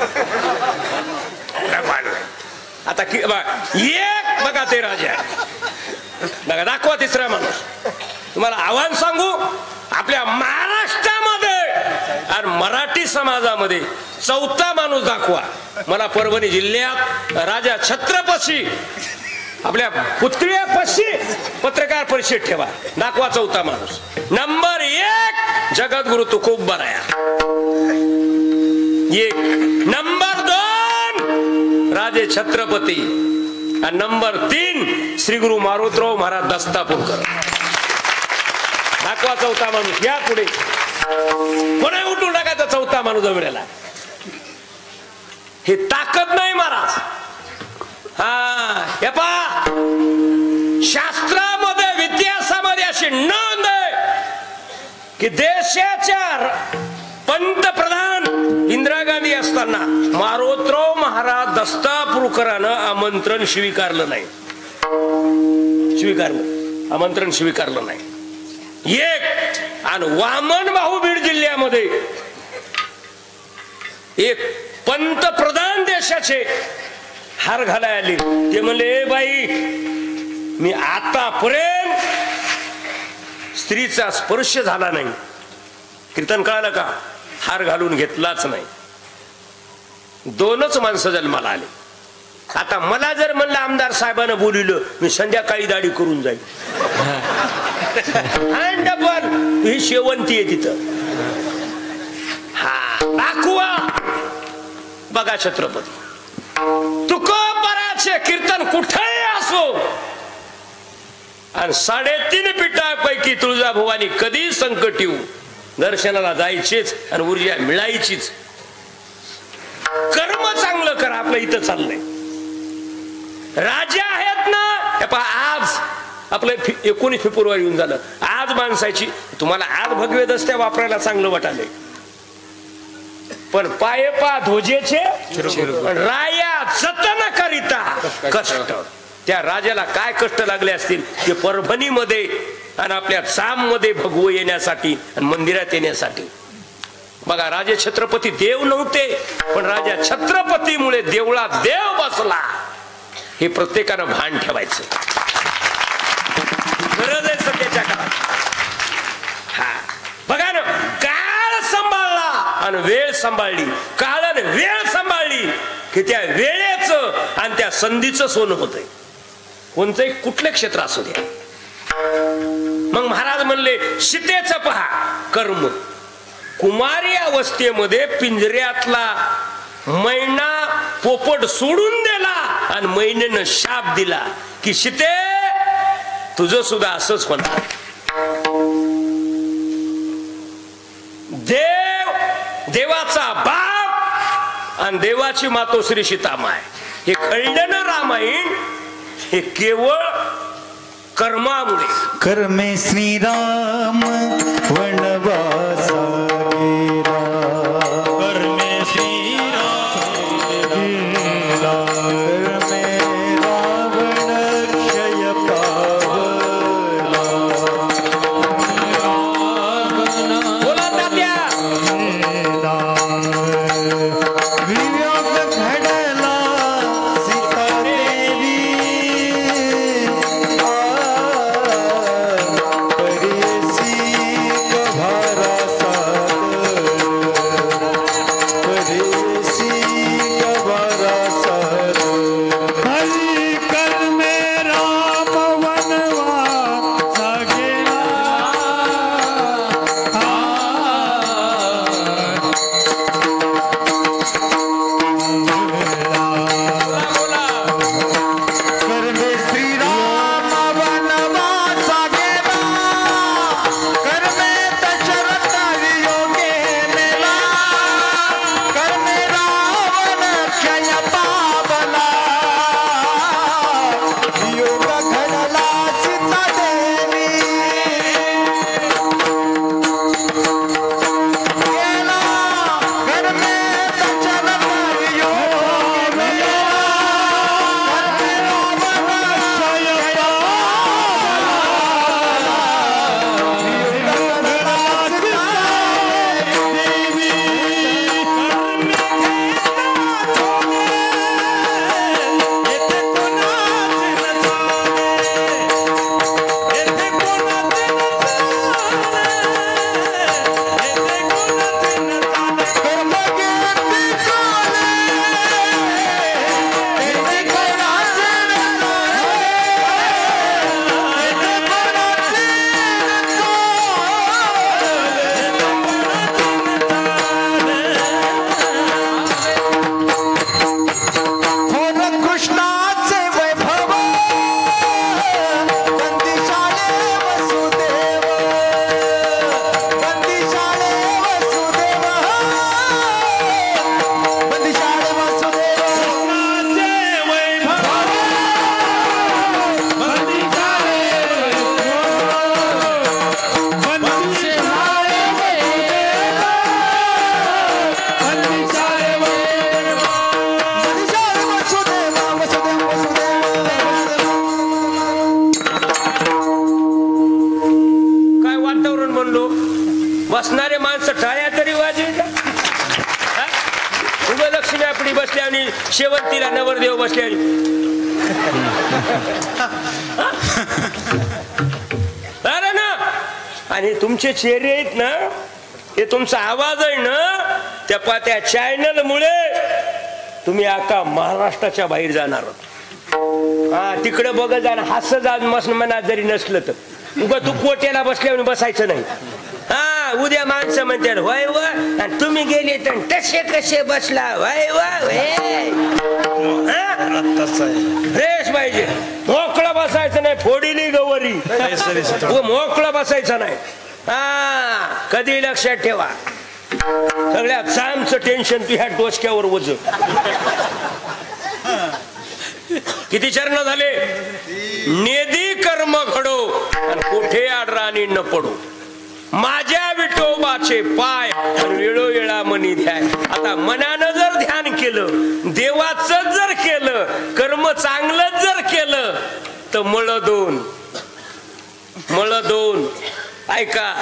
आता एक बघा ते राजा बघा, दाखवा तिसरा माणूस. तुम्हाला आव्हान सांगू, आपल्या महाराष्ट्रामध्ये आणि मराठी समाजामध्ये चौथा माणूस दाखवा. मला परभणी जिल्ह्यात राजा छत्रपती आपल्या पुतळ्यापाशी पत्रकार परिषद ठेवा, दाखवा चौथा माणूस. नंबर 1 जगद्गुरु तुकोबराया, एक. नंबर 2 राजे छत्रपती, आणि नंबर 3 श्री गुरु मारोतराव महाराज दस्तापूरकर. दाखवा चौथा माणूस. या पुढे कोणा उठून टाकायचा चौथा माणूस जवळला. हे ताकद नाही महाराज. हा हे पहा, शास्त्रामध्ये इतिहासामध्ये अशी नोंद आहे की देशाच्या पंतप्रधान इंदिरा गांधी असताना मारोतराव महाराज दस्तापूरकरांना आमंत्रण स्वीकारलं नाही. आमंत्रण स्वीकारलं नाही. एक. आणि वामन भाऊ बीड जिल्ह्यामध्ये एक पंतप्रधान देशाचे हार घालाय आले. ते म्हणले, बाई मी आतापर्यंत स्त्रीचा स्पर्श झाला नाही. कीर्तन कळालं का? हार घालून घेतलाच नाही. 2च माणसं जन्माला आले. आता मला जर म्हणलं आमदार साहेबांना बोलिलं, मी संध्याकाळी दाढी करून जाईल. डबल ही शेवंती आहे तिथं. हा दाखवा. बघा छत्रपती तुकोबराचे कीर्तन कुठेही असो, आणि 3.5 पीठापैकी तुळजाभवानी कधी संकट येऊ दर्शनाला जायचेच आणि ऊर्जा मिळायचीच. कर्म चांगलं करा. आपलं इथं चाललंय. राजा आहेत ना, आज आपलं 19 फेब्रुवारी येऊन झालं. आज माणसाची तुम्हाला आज भगवे दस्त्या वापरायला चांगलं वाटायलंय, पण पाये पा धोजेचे राया जतन करिता कष्ट. त्या राजाला काय कष्ट लागले असतील ते परभणीमध्ये आणि आपल्या चाम मध्ये भगवं येण्यासाठी आणि मंदिरात येण्यासाठी. बघा, राजे छत्रपती देव नव्हते, पण राजा छत्रपतीमुळे देवळात देव बसला. हे प्रत्येकानं भान ठेवायचं. गरज आहे सध्याच्या काळात. हा बघा ना, काळ सांभाळला आणि वेळ सांभाळली. काळाने वेळ सांभाळली की त्या वेळेचं आणि त्या संधीचं सोनं होतंय. कोणतंही कुठले क्षेत्र असू द्या. मग महाराज म्हणले, सीतेचं पहा कर्म. कुमारी अवस्थेमध्ये पिंजऱ्यातला मैना पोपट सोडून दिला आणि मैनेनं शाप दिला की सीते तुझं सुद्धा असंच होणार. देवाचा बाप आणि देवाची मातोश्री सीतामाय हे कळलं ना रामायण. हे केवळ कर्मामुळे. कर्मे श्रीराम वनवास गेला, कर्मे श्रीराम गेला, कर्मे रावण क्षय पावला. बोला तात्या. वियोग घडला सीतादेवी, परिसी गभारा साद, परिसी गभारा साद. हरी कर्मे राम वनवास गेला. कर्मे श्रीराम वनवास गेला, कर्मे दशरथ वियोगे मेला, कर्मे उभं लक्ष्मी आपली बसली आणि शेवंतीला नवरदेव बसले आणि अरे ना, आणि तुमचे चेहरे आहेत ना, हे तुमचा आवाज आहे ना, त्या चॅनल मुळे तुम्ही आता महाराष्ट्राच्या बाहेर जाणार आहात. हा, तिकडे बघत जा, हस जा मनात जरी नसलं तर उगा तू कोट्याला बसल्यावर बसायचं नाही. हा, उद्या माणसं म्हणते वय व, आणि तुम्ही गेले तर तसे कसे बसला वय व. फ्रेश पाहिजे, मोकळा बसायचं नाही, फोडीली गवरी मोकळा बसायचं नाही. हा, कधी लक्षात ठेवा, सगळ्या चामचं टेन्शन तू ह्या डोसक्यावर वज. किती चरण झाले? नेदी कर्म घडो आणि कुठे आडराणी न पडो, माझ्या विठोबाचे पाय वेळोवेळा मनी ध्यान. आता मनानं जर ध्यान केलं, देवाचं जर केलं, कर्म चांगलं जर केलं तर मळ दोन. ऐका,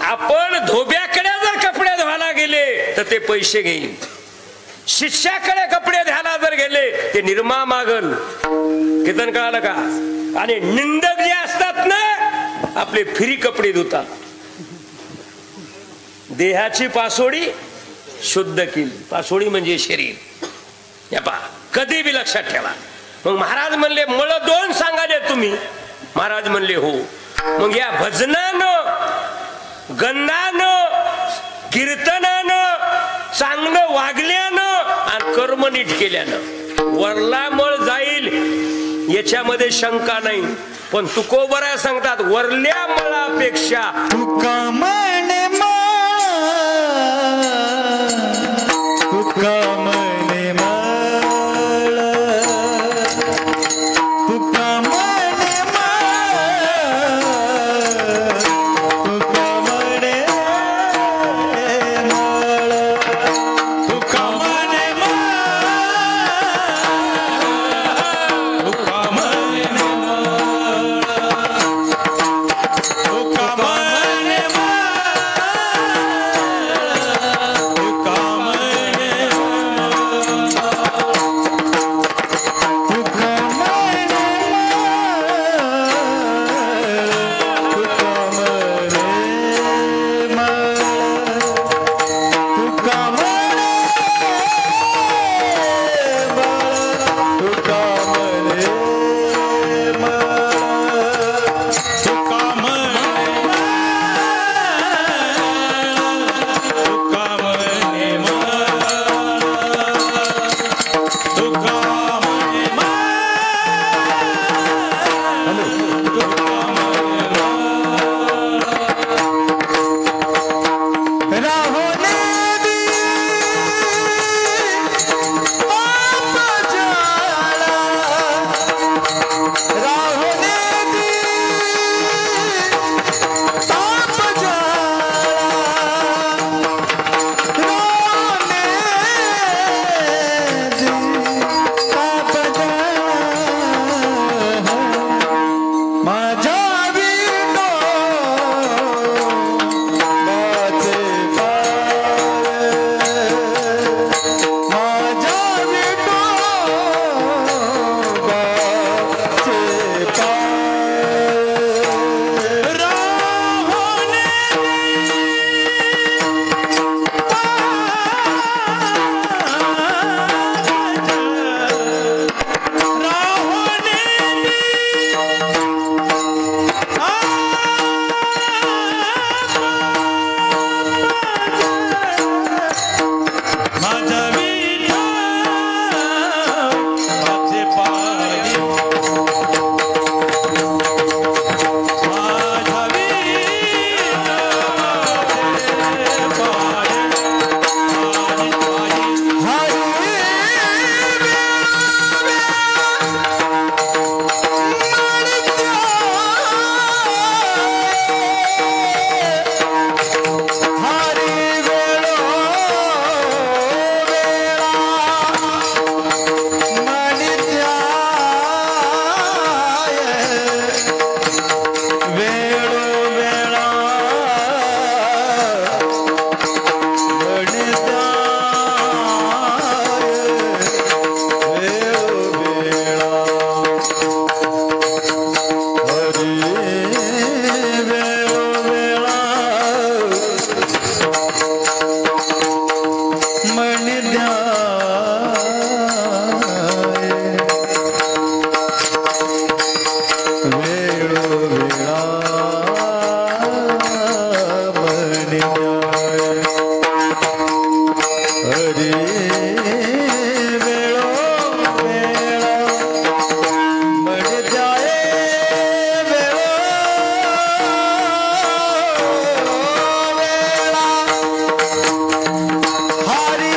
आपण धोब्याकडे जर कपडे धुवायला गेले तर ते पैसे घेईल, शिष्याकडे कपडे धुवायला जर गेले ते निरमा मागल. कीर्तन कळालं का? आणि निंदक जे असतात ना, आपले फ्री कपडे धुतात. देहाची पासोडी शुद्ध केली, पासोडी म्हणजे शरीर. या पा, कधी बी लक्षात ठेवा. मग महाराज म्हणले मळ दोन सांगाले तुम्ही. महाराज म्हणले हो. मग या भजनानं, गंधानं, कीर्तनानं, चांगलं वागल्यानं आणि कर्म नीट केल्यानं वरला मळ जाईल, याच्यामध्ये शंका नाही. पण तुकोबरा सांगतात वरल्या मळापेक्षा तुका म्हणे तुका म्हणे तुका म्हणे तुका म्हणे तुका म्हणे तुका म्हणे तुका म्हणे हरी वेळो वेळ मण जाए वेळो वेळा हरी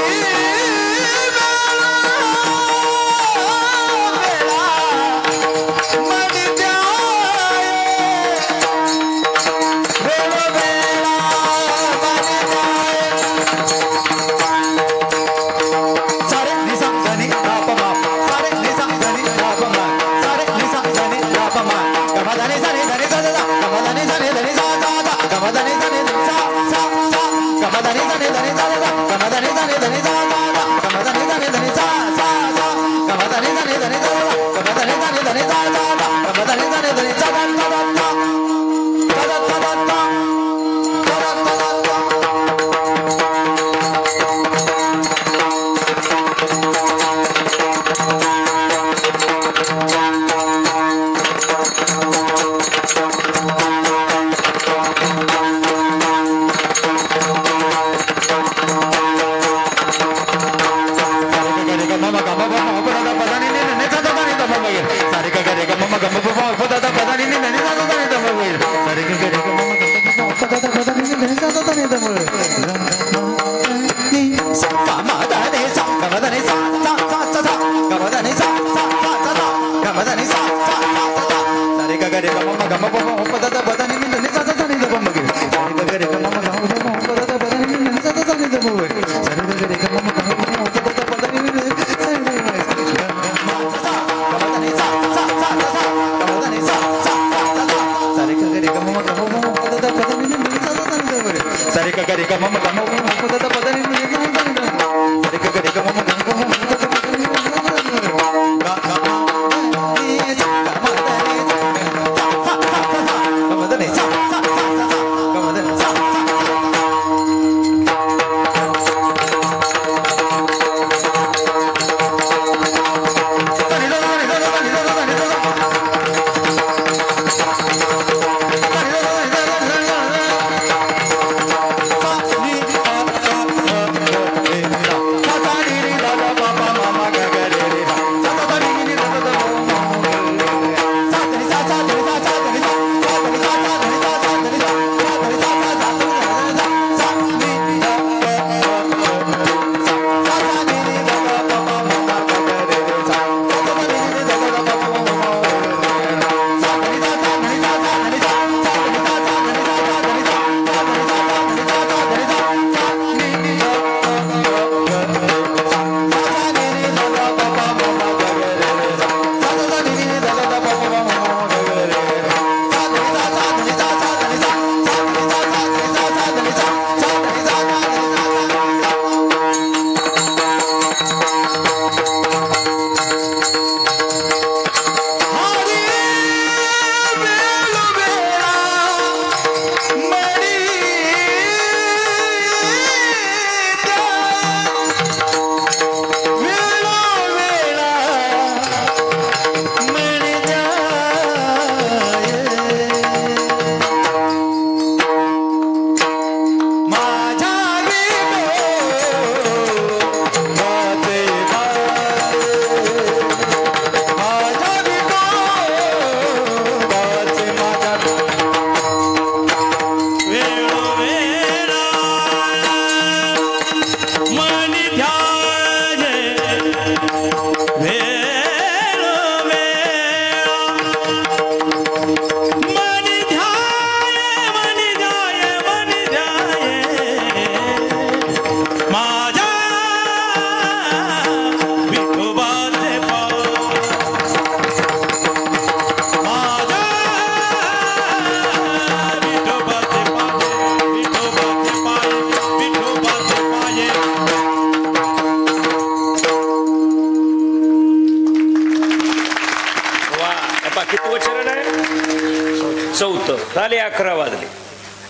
झाले 11 वाजले.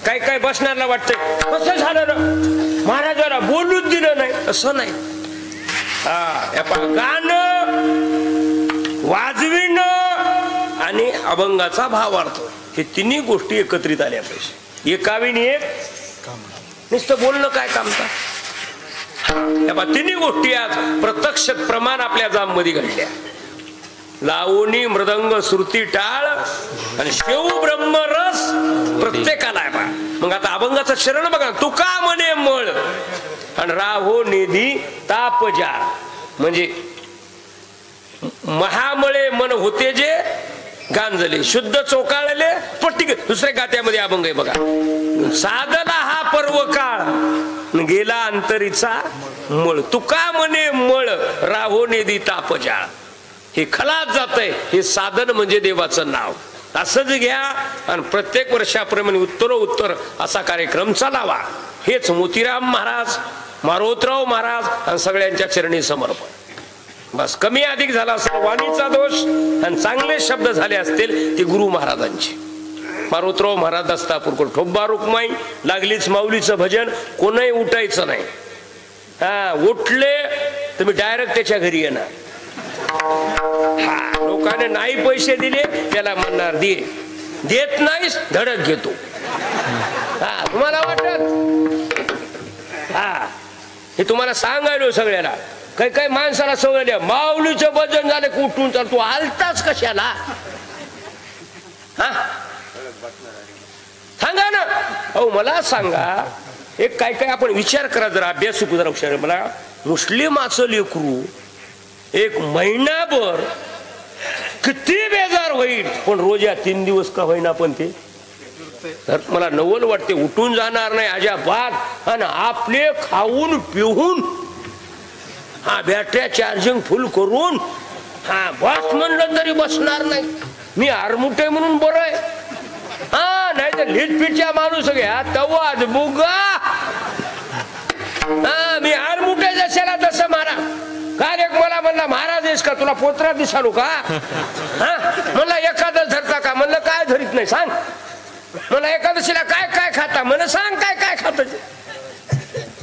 काय काय बसणारला वाटतंय कसं झालं ना महाराजाला बोलूच दिलं नाही असं नाही. गाणं वाजविणं आणि अभंगाचा भावार्थ हे तिन्ही गोष्टी एकत्रित आल्या पाहिजे. एकावीने एक नुसतं बोलणं काय कामता. तिन्ही गोष्टी आज प्रत्यक्ष प्रमाण आपल्या जाममध्ये घडल्या. लावणी मृदंग श्रुती टाळ आणि शिव ब्रह्मरस प्रत्येकाला आहे बा. मग आता अभंगाचं शरण बघा. तुका म्हणे मळ आणि राहो निधी ताप जाळ, म्हणजे महामळे मन होते जे गांजले शुद्ध चोकाळले पट्टी. दुसऱ्या गात्यामध्ये अभंग आहे बघा. साधला हा पर्व काळ गेला अंतरीचा मळ. तुका म्हणे मळ राहो निधी ताप जाळ. हे खलास जातंय. हे साधन म्हणजे देवाचं नाव. असंच घ्या आणि प्रत्येक वर्षाप्रमाणे उत्तरोत्तर असा कार्यक्रम चालावा. हेच मोतीराम महाराज, मारोतराव महाराज आणि सगळ्यांच्या चरणी समर्पण. बस कमी अधिक झाला असेल वाणीचा दोष आणि चांगले शब्द झाले असतील ते गुरु महाराजांचे. मारोतराव महाराज दस्तापूरकर ठोब्बा रुक्माई लागलीच माऊलीचं भजन कोणही उठायचं नाही. उठले तुम्ही डायरेक्ट त्याच्या घरी येणार. लोकांनी नाही पैसे दिले त्याला म्हणणार दे, देत नाहीस धडक घेतो. तुम्हाला वाटत हे तुम्हाला सांगायलो सगळ्याला. काही काही माणसाला सवय द्या. माऊलीचं भजन झालं कुठून चालतो आलताच कशाला? सांगा ना. अहो मला सांगा, एक काय काय आपण विचार करा जरा, अभ्यास जरा हुशार. मला मुस्लिमाचं लेकरू एक महिनाभर किती बेजार होईल, पण रोज या 3 दिवस का होईना पण ते तर मला नवल वाटते उठून जाणार नाही अजिबात. आणि आपले खाऊन पिऊन बॅटऱ्या चार्जिंग फुल करून बस म्हणलं तरी बसणार नाही. मी आरमुटे म्हणून बरं आहे. नाही तर लिटपीटच्या माणूस घ्या तवाज बुगा. मी आरमुटे जशाला तसं मारा. काल एक मला म्हणला महाराज आहेस का, तुला पोत्रा दिसालो का? म्हणला एकादश धरता का? म्हणलं काय धरीत नाही सांग. म्हणलं एकादशीला काय काय खाता? म्हणलं सांग काय काय खात.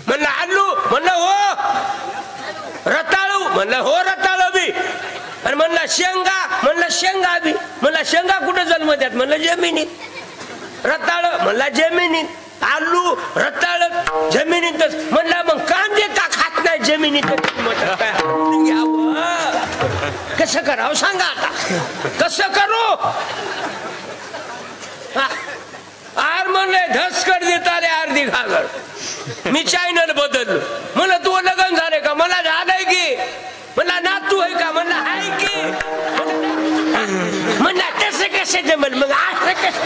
म्हणलं आलू. म्हणलं हो. रताळू. म्हणलं हो रताळू बी. आणि म्हणलं शेंगा. म्हणलं शेंगा बी. म्हणलं शेंगा कुठे जन्म द्यात? म्हणलं जमिनीत. रताळ. म्हणला जमिनीत. आलू रताळ जमिनीतच. म्हणलं मग कांदे का खात नाही जमिनीत? कसं करावं सांगा आता. कसं करू? आर म्हणले धसकड देता रे अर्धी घागर. मी चॅनल बदललो. म्हणलं तू लग्न झाले का? मला झालंय की. म्हणला नातू आहे का? म्हणला आहे की. म्हणला तसे कसे जमल? मग असं कसं